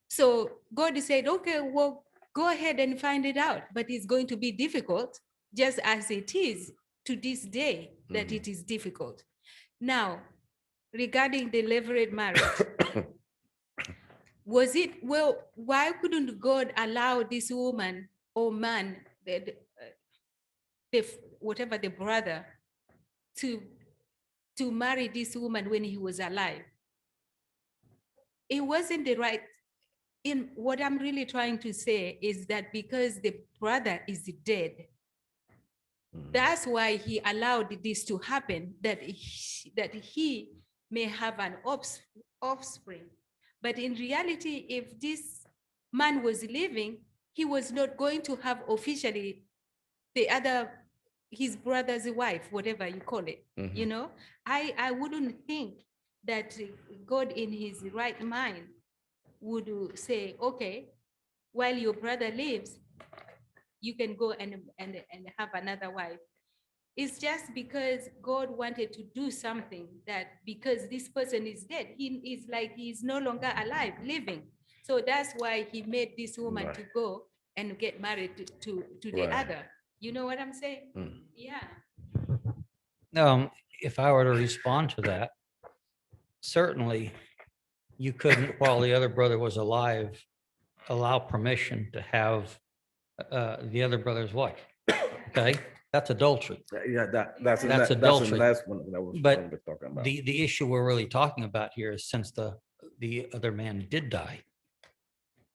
Speaker 4: So God said, okay, well, go ahead and find it out, but it's going to be difficult, just as it is to this day that
Speaker 1: Mhm.
Speaker 4: it is difficult. Now, regarding the levirate marriage, was it, well, why couldn't God allow this woman or man, whatever the brother, to marry this woman when he was alive? It wasn't the right. In what I'm really trying to say is that because the brother is dead,
Speaker 1: Mhm.
Speaker 4: that's why he allowed this to happen, that he may have an offspring. But in reality, if this man was living, he was not going to have officially his brother's wife, whatever you call it. You
Speaker 1: Mhm.
Speaker 4: know, I wouldn't think that God in his right mind would say, okay, while your brother lives, you can go and have another wife. It's just because God wanted to do something, that because this person is dead, he is like he's no longer alive, living. So that's why he made this woman
Speaker 1: Right.
Speaker 4: to go and get married to the
Speaker 1: Right.
Speaker 4: other. You know what I'm saying?
Speaker 1: Mm.
Speaker 4: Yeah.
Speaker 2: If I were to respond to that, certainly you couldn't, while the other brother was alive, allow permission to have the other brother's wife. Okay, that's adultery.
Speaker 1: Yeah,
Speaker 2: That's
Speaker 1: that's the
Speaker 2: adultery.
Speaker 1: last one that was
Speaker 2: But
Speaker 1: what we're talking about.
Speaker 2: The issue we're really talking about here is, since the other man did die,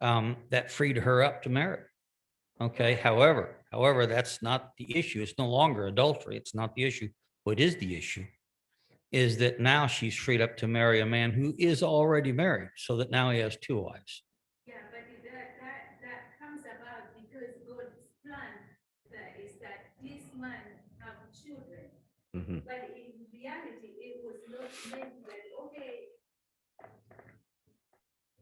Speaker 2: that freed her up to marry. Okay, however, that's not the issue. It's no longer adultery. It's not the issue. What is the issue is that now she's freed up to marry a man who is already married, so that now he has two wives.
Speaker 4: Yeah, but that comes about because God's plan that is that this man have children.
Speaker 1: Mhm.
Speaker 4: But in reality, it was not meant that, okay,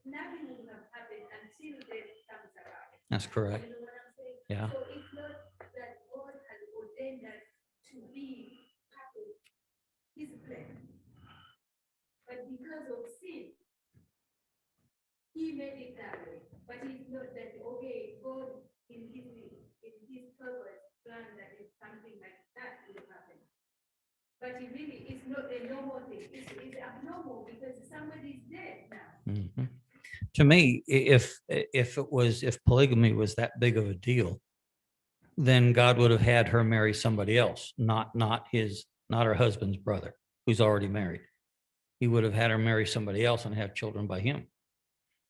Speaker 4: nothing would have happened until death comes around.
Speaker 2: That's correct.
Speaker 4: You know what I'm saying?
Speaker 2: Yeah.
Speaker 4: So it's not that God has ordained us to be part of his plan. But because of sin, he made it that way. But it's not that, okay, God in his purpose plan that if something like that will happen. But it really is not a normal thing. It's abnormal because somebody is dead now.
Speaker 2: Mhm. To me, if polygamy was that big of a deal, then God would have had her marry somebody else, not her husband's brother, who's already married. He would have had her marry somebody else and have children by him.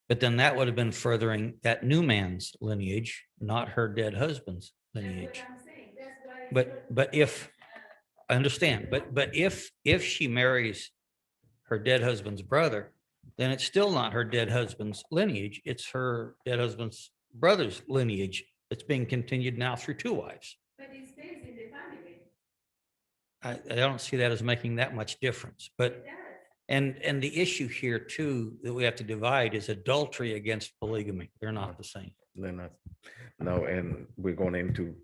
Speaker 2: But then that would have been furthering that new man's lineage, not her dead husband's lineage.
Speaker 4: I'm saying that's why.
Speaker 2: But if, I understand, but if she marries her dead husband's brother, then it's still not her dead husband's lineage. It's her dead husband's brother's lineage that's being continued now through two wives.
Speaker 4: But it stays in the family.
Speaker 2: I don't see that as making that much difference, but,
Speaker 4: It does.
Speaker 2: and the issue here too, that we have to divide, is adultery against polygamy. They're not the same.
Speaker 1: Then no, and we're going into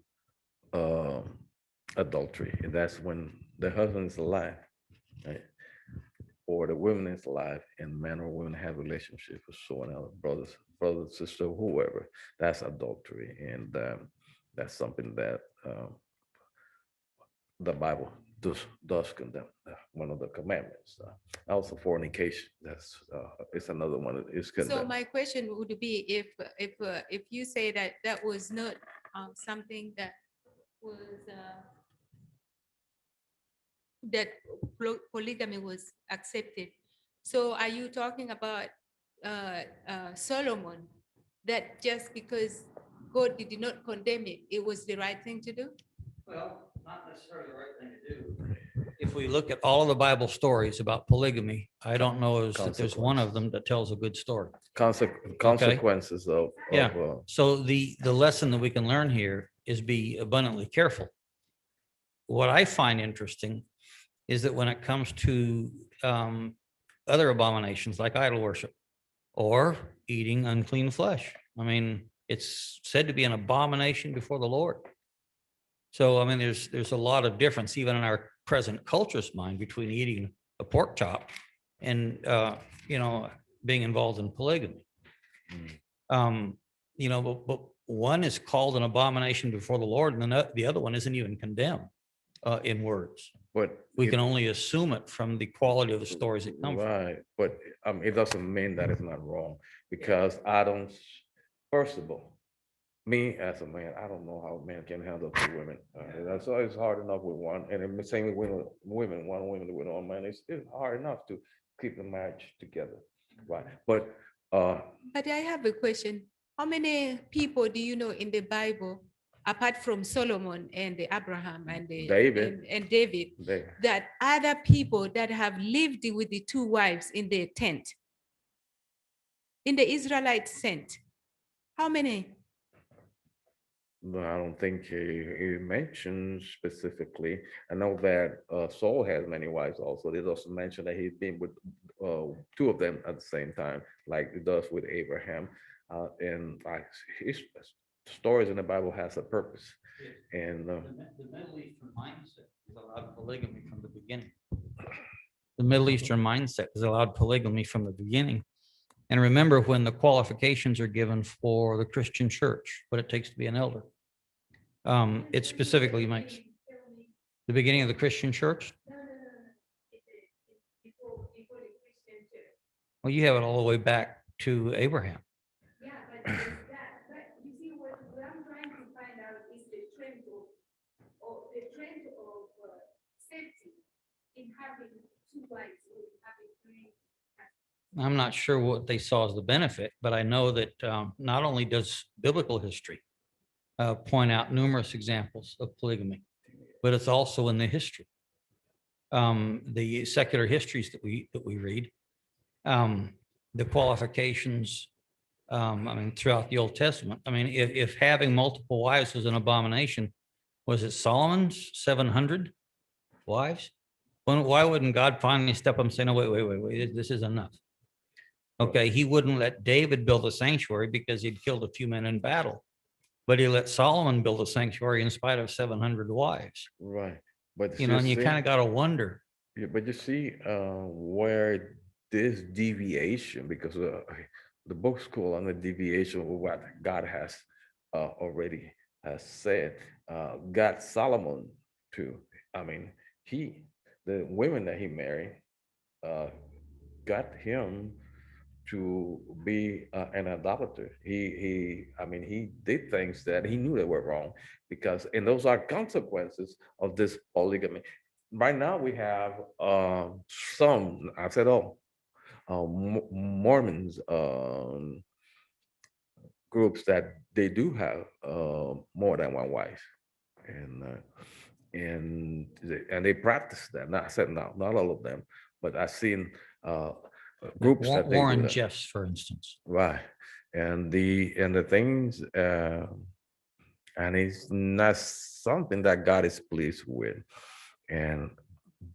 Speaker 1: adultery, and that's when the husband is alive, right? Or the woman is alive, and man or woman have a relationship with someone else, brother, sister, whoever. That's adultery, and that's something that the Bible does condemn. One of the commandments. Also, fornication. That's it's another one that is
Speaker 4: So
Speaker 1: condemned.
Speaker 4: my question would be, if you say that that was not something that was that polygamy was accepted. So are you talking about Solomon, that just because God did not condemn it, it was the right thing to do?
Speaker 2: Well, not necessarily the right thing to do. If we look at all of the Bible stories about polygamy, I don't know is that there's one of them that tells a good story.
Speaker 1: Consequences of
Speaker 2: Yeah. So the lesson that we can learn here is be abundantly careful. What I find interesting is that when it comes to other abominations like idol worship or eating unclean flesh, I mean, it's said to be an abomination before the Lord. So, I mean, there's a lot of difference even in our present culture's mind between eating a pork chop and, being involved in polygamy. But one is called an abomination before the Lord, and then the other one isn't even condemned. in words.
Speaker 1: But
Speaker 2: We
Speaker 1: it-
Speaker 2: can only assume it from the quality of the stories that come from.
Speaker 1: Right, but it doesn't mean that it's not wrong, because I don't, first of all, me as a man, I don't know how a man can handle two women. That's always hard enough with one, and the same with women, one woman with one man, it's hard enough to keep the marriage together, right? But,
Speaker 4: But I have a question. How many people do you know in the Bible, apart from Solomon and the Abraham and
Speaker 1: David.
Speaker 4: and David,
Speaker 1: they,
Speaker 4: that other people that have lived with the two wives in the tent, in the Israelite tent? How many?
Speaker 1: no, I don't think he mentioned specifically. I know that Saul has many wives also. They also mentioned that he's been with two of them at the same time, like it does with Abraham. And like his stories in the Bible has a purpose. And
Speaker 2: The Middle Eastern mindset is allowed polygamy from the beginning. The Middle Eastern mindset is allowed polygamy from the beginning. And remember, when the qualifications are given for the Christian church, what it takes to be an elder, it specifically makes the beginning of the Christian church. Well, you have it all the way back to Abraham.
Speaker 4: Yeah, but you see what I'm trying to find out is the trend of safety in having two wives or having three.
Speaker 2: I'm not sure what they saw as the benefit, but I know that not only does biblical history point out numerous examples of polygamy, but it's also in the history. The secular histories that we read, the qualifications, I mean, throughout the Old Testament. I mean, if having multiple wives was an abomination, was it Solomon's 700 wives? Why wouldn't God finally step up and say, no, wait, this is enough? Okay, he wouldn't let David build a sanctuary because he'd killed a few men in battle. But he let Solomon build a sanctuary in spite of 700 wives.
Speaker 1: right, but
Speaker 2: You know, and you
Speaker 1: see-
Speaker 2: kind of got to wonder.
Speaker 1: Yeah, but you see where this deviation, because the book school on the deviation of what God has already has said, got Solomon to, I mean, the women that he married got him to be an idolater. I mean, he did things that he knew that were wrong, because, and those are consequences of this polygamy. Right now we have some, I said, Mormons groups that they do have more than one wife, and they practice that. Not I said no, not all of them, but I've seen groups that they do
Speaker 2: Warren
Speaker 1: that.
Speaker 2: Jeffs, for instance.
Speaker 1: Right. And the things, and it's not something that God is pleased with.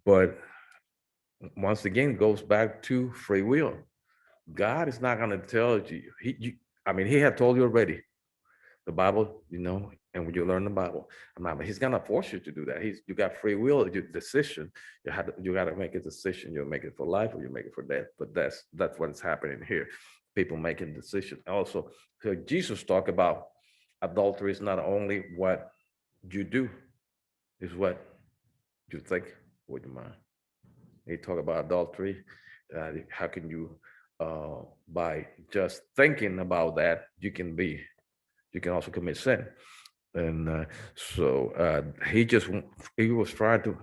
Speaker 1: But once again, goes back to free will. God is not going to tell you. I mean, he had told you already. The Bible, and when you learn the Bible, he's going to force you to do that. You got free will, your decision. You got to make a decision. You'll make it for life or you make it for death. But that's what's happening here. People making decisions. Also, so Jesus talked about adultery is not only what you do, is what you think with your mind. He talk about adultery. How can you, by just thinking about that, you can also commit sin. And he was trying to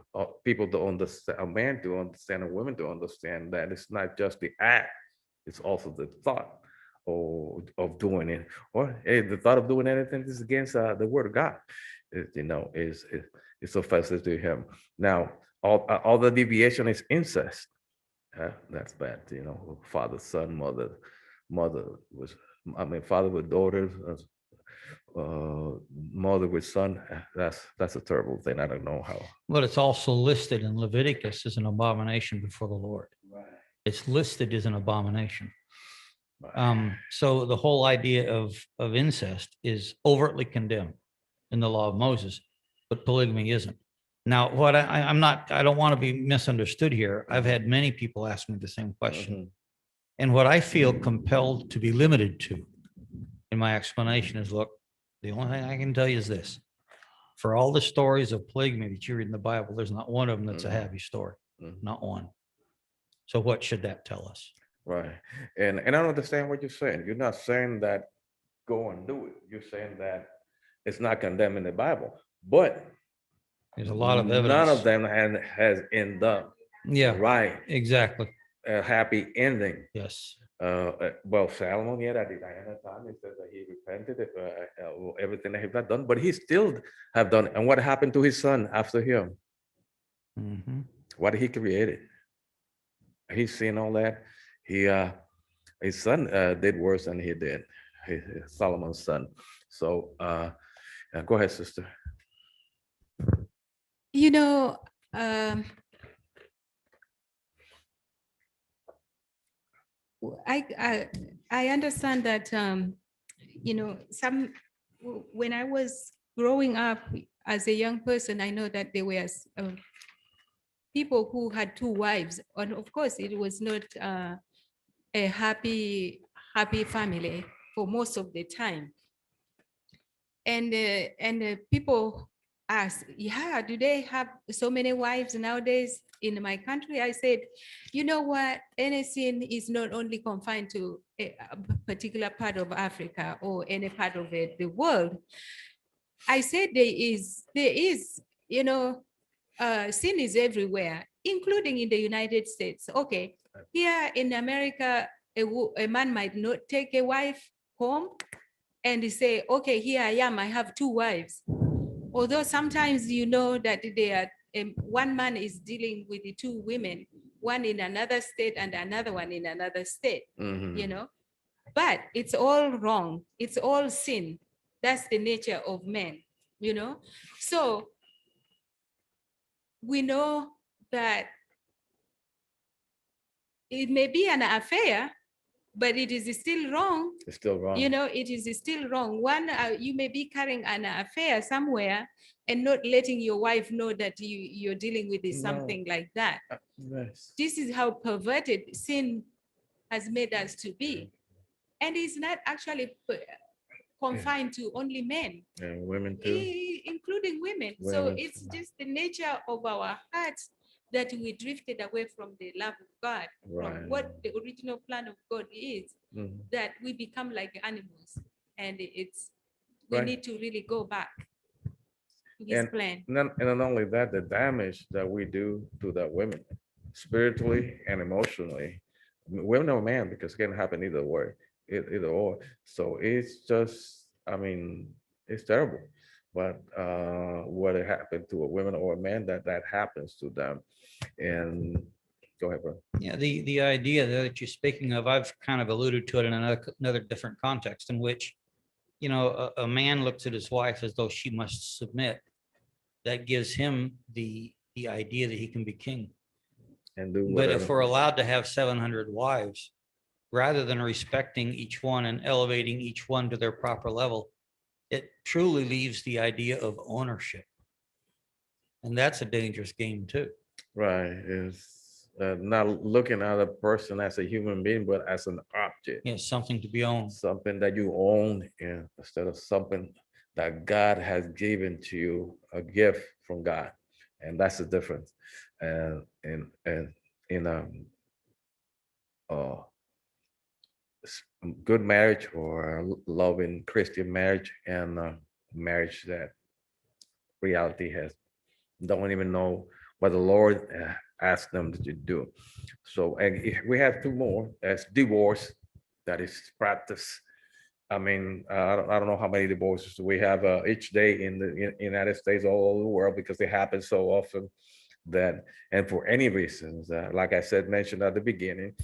Speaker 1: people to understand, a man to understand, and women to understand that it's not just the act, it's also the thought of doing it, or the thought of doing anything is against the word of God. It's offensive to him. Now, all the deviation is incest. That's bad. Father, son, father with daughters, mother with son. That's a terrible thing. I don't know how.
Speaker 2: But it's also listed in Leviticus as an abomination before the Lord. It's listed as an abomination. So the whole idea of incest is overtly condemned in the law of Moses, but polygamy isn't. Now, what I don't want to be misunderstood here. I've had many people ask me the same question. And what I feel compelled to be limited to in my explanation is, look, the only thing I can tell you is this. For all the stories of polygamy that you read in the Bible, there's not one of them that's a
Speaker 1: Mhm.
Speaker 2: happy story,
Speaker 1: Mhm.
Speaker 2: not one. So what should that tell us?
Speaker 1: Right. And I don't understand what you're saying. You're not saying that go and do it. You're saying that it's not condemned in the Bible, but
Speaker 2: There's a lot of
Speaker 1: none of
Speaker 2: evidence.
Speaker 1: them has ended up
Speaker 2: Yeah,
Speaker 1: right,
Speaker 2: exactly.
Speaker 1: a happy ending.
Speaker 2: Yes.
Speaker 1: Well, Solomon, yeah, at the Diana time, it says that he repented of everything that he had done, but he still have done. And what happened to his son after him?
Speaker 2: Mhm.
Speaker 1: What he created? He's seen all that. He his son did worse than he did. Solomon's son. So go ahead, sister.
Speaker 4: You know, I understand that, you know, when I was growing up as a young person, I know that there were people who had two wives, and of course, it was not a happy family for most of the time. And people ask, yeah, do they have so many wives nowadays in my country? I said, you know what? Any sin is not only confined to a particular part of Africa or any part of the world. I said there is, you know, sin is everywhere, including in the United States. Okay, here in America, a man might not take a wife home and say, okay, here I am, I have two wives. Although sometimes you know that they are, one man is dealing with the two women, one in another state and another one in another state,
Speaker 1: Mhm.
Speaker 4: you know, but it's all wrong. It's all sin. That's the nature of men, you know. So we know that it may be an affair, but it is still wrong.
Speaker 1: It's still wrong.
Speaker 4: You know, it is still wrong. One, you may be carrying an affair somewhere and not letting your wife know that you're dealing with
Speaker 1: No.
Speaker 4: something like that.
Speaker 1: Yes.
Speaker 4: This is how perverted sin has made us to be. And it's not actually confined to only men,
Speaker 1: And women too.
Speaker 4: including women. So
Speaker 1: Women
Speaker 4: it's
Speaker 1: too.
Speaker 4: just the nature of our hearts that we drifted away from the love of God,
Speaker 1: Right.
Speaker 4: from what the original plan of God is,
Speaker 1: Mhm.
Speaker 4: that we become like animals. And we
Speaker 1: Right.
Speaker 4: need to really go back to his
Speaker 1: And
Speaker 4: plan.
Speaker 1: not only that, the damage that we do to the women, spiritually and emotionally, women or man, because it can happen either way, either or. So it's just, I mean, it's terrible. But what happened to a woman or a man, that happens to them. And go ahead, bro.
Speaker 2: Yeah, the idea that you're speaking of, I've kind of alluded to it in another different context in which, you know, a man looks at his wife as though she must submit. That gives him the idea that he can be king.
Speaker 1: And do
Speaker 2: But if
Speaker 1: whatever.
Speaker 2: we're allowed to have 700 wives, rather than respecting each one and elevating each one to their proper level, it truly leaves the idea of ownership. And that's a dangerous game too.
Speaker 1: Right, is not looking at a person as a human being, but as an object,
Speaker 2: You know, something to be owned.
Speaker 1: something that you own, and instead of something that God has given to you, a gift from God, and that's the difference. And in uh, good marriage or a loving Christian marriage and marriage that reality has don't even know what the Lord asked them to do. So and we have two more. That's divorce, that is practice. I mean, I don't know how many divorces we have each day in the United States, all over the world, because they happen so often that, and for any reasons, like I said, mentioned at the beginning,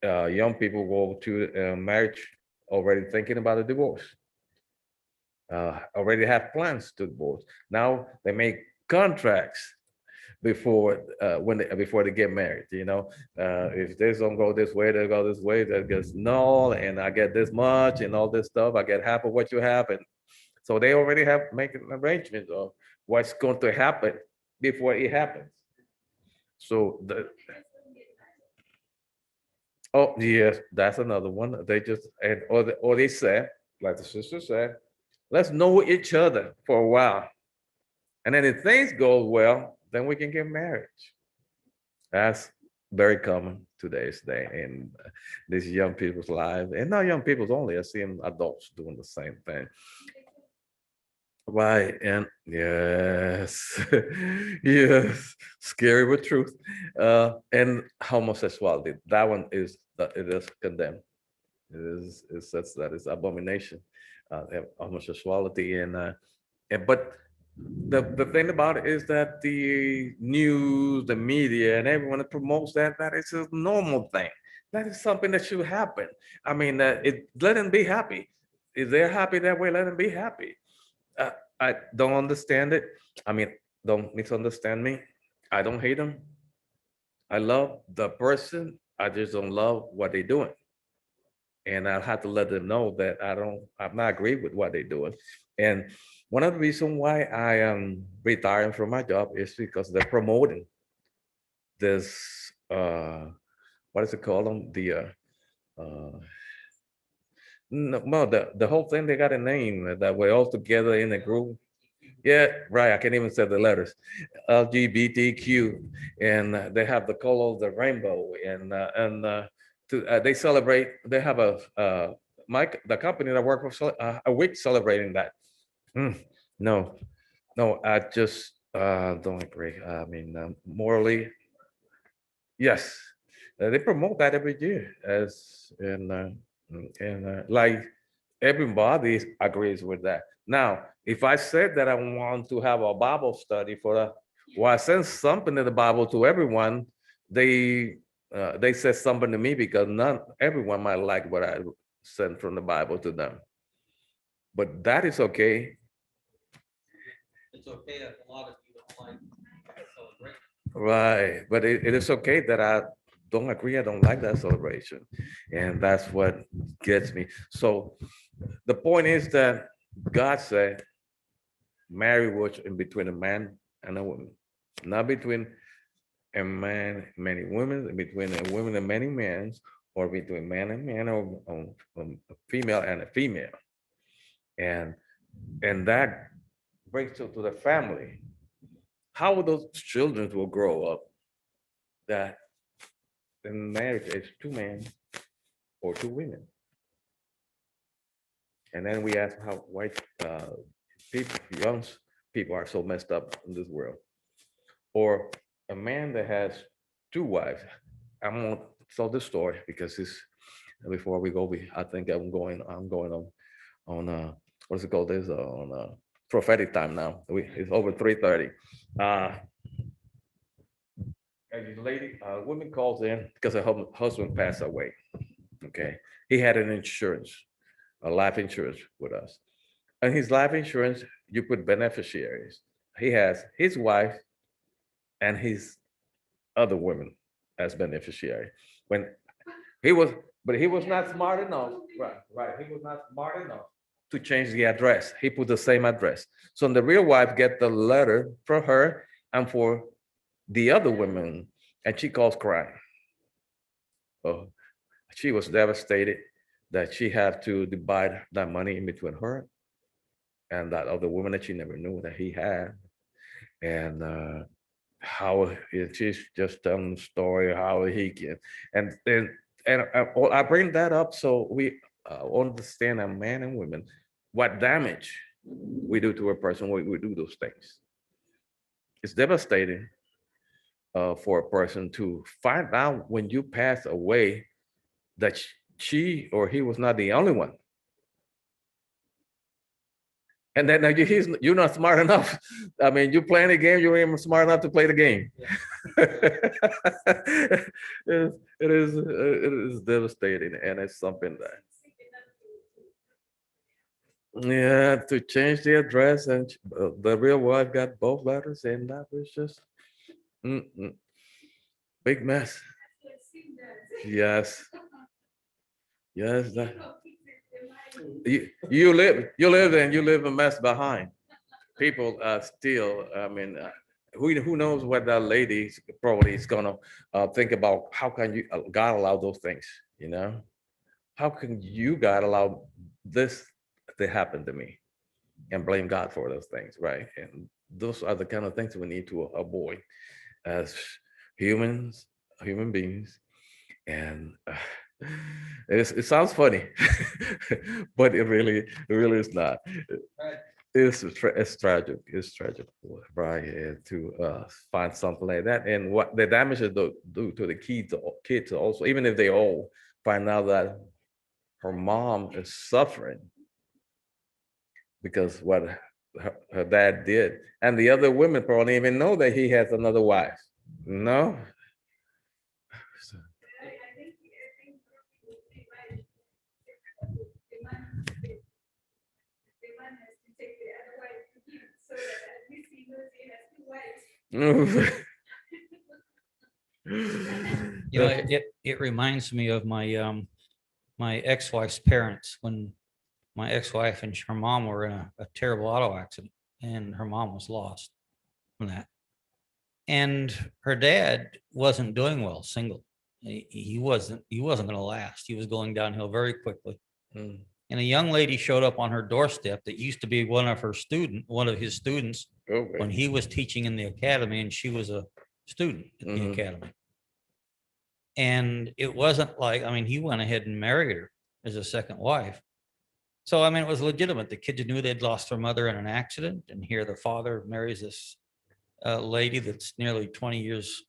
Speaker 1: young people go to marriage already thinking about a divorce, already have plans to divorce. Now they make contracts before before they get married. You know, if this don't go this way, they go this way. That gets null, and I get this much, and all this stuff. I get half of what you have, and so they already have making arrangements of what's going to happen before it happens. So oh yes, that's another one. They just and or they said, like the sister said, let's know each other for a while. And then if things go well, then we can get married. That's very common today's day in these young people's lives, and not young people's only. I see adults doing the same thing. Right, and yes, yes, scary but truth. And homosexuality, that one is it is condemned. It says that is abomination, homosexuality, and but the thing about it is that the news, the media, and everyone that promotes that is a normal thing. That is something that should happen. I mean, let them be happy. If they're happy that way, let them be happy. Uh, I don't understand it. I mean, don't misunderstand me. I don't hate them. I love the person. I just don't love what they're doing. And I'll have to let them know that I'm not agree with what they're doing. And one of the reasons why I am retiring from my job is because they're promoting this, what is it called? No, the whole thing, they got a name that we're all together in a group. Yeah, right. I can't even say the letters. LGBTQ, and they have the color of the rainbow, they celebrate. They have the company that I work for a week celebrating that. No, no, I just don't agree. I mean, morally, yes, they promote that every year like everybody agrees with that. Now, if I said that I want to have a Bible study I send something in the Bible to everyone, they said something to me because not everyone might like what I sent from the Bible to them. But that is okay.
Speaker 2: It's okay that a lot of you don't like celebration.
Speaker 1: Right, but it is okay that I don't agree. I don't like that celebration, and that's what gets me. So the point is that God said, marriage was in between a man and a woman, not between a man, many women, in between a woman and many men, or between man and man, or a female and a female, and that brings to the family. How those children will grow up that in marriage is two men or two women. And then we ask how white people, young people are so messed up in this world. Or a man that has two wives. I'm gonna tell this story because it's before we go, I think I'm going on what's it called? This on prophetic time now. It's over 3:30. A lady, a woman calls in because her husband passed away. Okay, he had an insurance, a life insurance with us, and his life insurance, you put beneficiaries. He has his wife and his other women as beneficiary. When he was, but he was not smart enough. Right. He was not smart enough to change the address. He put the same address. So the real wife get the letter for her and for the other women, and she calls crying. Oh, she was devastated that she had to divide that money in between her and that other woman that she never knew that he had. And how she's just telling the story how he can, I bring that up so we understand, a man and women, what damage we do to a person when we do those things. It's devastating for a person to find out when you pass away that she or he was not the only one. And then you're not smart enough. I mean, you're playing a game, you ain't even smart enough to play the game. It is devastating, and it's something that, yeah, to change the address, and the real wife got both letters, and that was just big mess. Yes. Yes, you live a mess behind. People still, I mean, who knows what that lady probably is gonna think about? How can you God allow those things? You know, how can you God allow this to happen to me? and blame God for those things, right? And those are the kind of things we need to avoid as humans, human beings. And it sounds funny, but it really is not. It's tragic. It's tragic, right? And to find something like that, and what the damage it do to the kids also, even if they all find out that her mom is suffering because what her dad did, and the other women probably even know that he has another wife. No. So,
Speaker 2: You know, it reminds me of my ex-wife's parents when my ex-wife and her mom were in a terrible auto accident, and her mom was lost from that. And her dad wasn't doing well, single. He wasn't going to last. He was going downhill very quickly.
Speaker 1: Mm,
Speaker 2: And a young lady showed up on her doorstep that used to be one of his students when
Speaker 1: okay.
Speaker 2: he was teaching in the academy, and she was a student at the
Speaker 1: Mhm.
Speaker 2: academy. And it wasn't like, I mean, he went ahead and married her as a second wife. So, I mean, it was legitimate. The kids knew they'd lost their mother in an accident, and here the father marries this lady that's nearly 20 years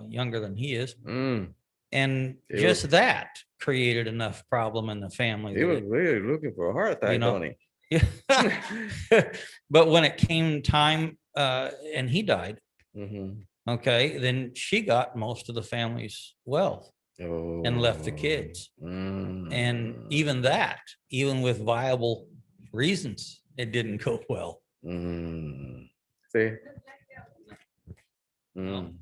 Speaker 2: younger than he is.
Speaker 1: Mm,
Speaker 2: And
Speaker 1: It
Speaker 2: just
Speaker 1: was-
Speaker 2: that created enough problem in the family.
Speaker 1: he
Speaker 2: that
Speaker 1: was
Speaker 2: it-
Speaker 1: really looking for a heart
Speaker 2: you
Speaker 1: attack,
Speaker 2: know,
Speaker 1: don't he?
Speaker 2: Yeah. But when it came time and he died,
Speaker 1: Mhm.
Speaker 2: okay, then she got most of the family's wealth and left the kids. And
Speaker 1: Mm,
Speaker 2: even that, even with viable reasons, it didn't go well.
Speaker 1: See?
Speaker 2: No.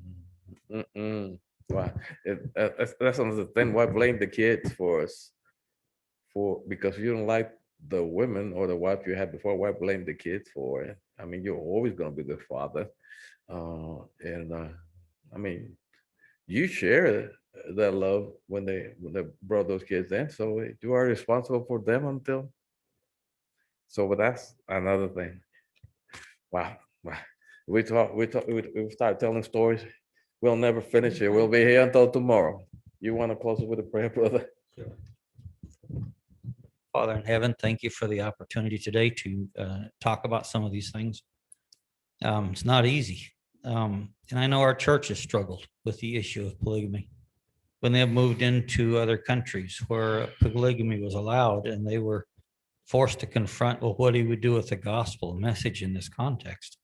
Speaker 1: Wow. That's another thing. Why blame the kids for us? Because you don't like the women or the wife you had before. Why blame the kids for it? I mean, you're always going to be the father. And I mean, you share that love when they brought those kids in. So you are responsible for them until. So but that's another thing. Wow. Wow. We start telling stories. We'll never finish it. We'll be here until tomorrow. You want to close it with a prayer, brother?
Speaker 2: Father in heaven, thank you for the opportunity today to talk about some of these things. It's not easy. And I know our church has struggled with the issue of polygamy. When they have moved into other countries where polygamy was allowed, and they were forced to confront, well, what do we do with the gospel message in this context?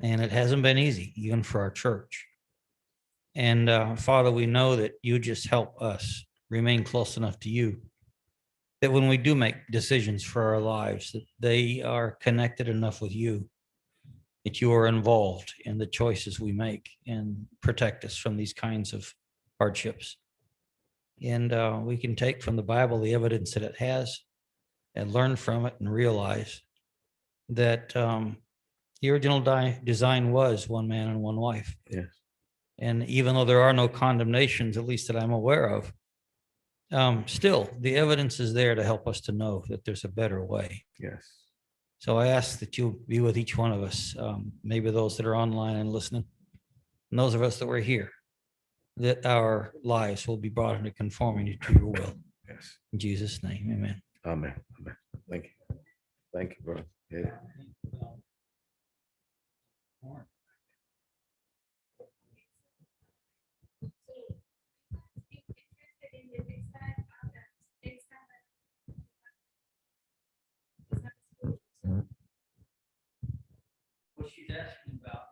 Speaker 2: And it hasn't been easy, even for our church. And Father, we know that you just help us remain close enough to you, that when we do make decisions for our lives, that they are connected enough with you, that you are involved in the choices we make and protect us from these kinds of hardships. And we can take from the Bible the evidence that it has and learn from it and realize that the original design was one man and one wife.
Speaker 1: Yes.
Speaker 2: And even though there are no condemnations, at least that I'm aware of, still the evidence is there to help us to know that there's a better way.
Speaker 1: Yes.
Speaker 2: So I ask that you be with each one of us, maybe those that are online and listening, and those of us that were here, that our lives will be brought into conformity to your will.
Speaker 1: Yes.
Speaker 2: In Jesus' name, amen.
Speaker 1: Amen. Amen. Thank you. Thank you, brother. Yeah.
Speaker 2: What she's asking about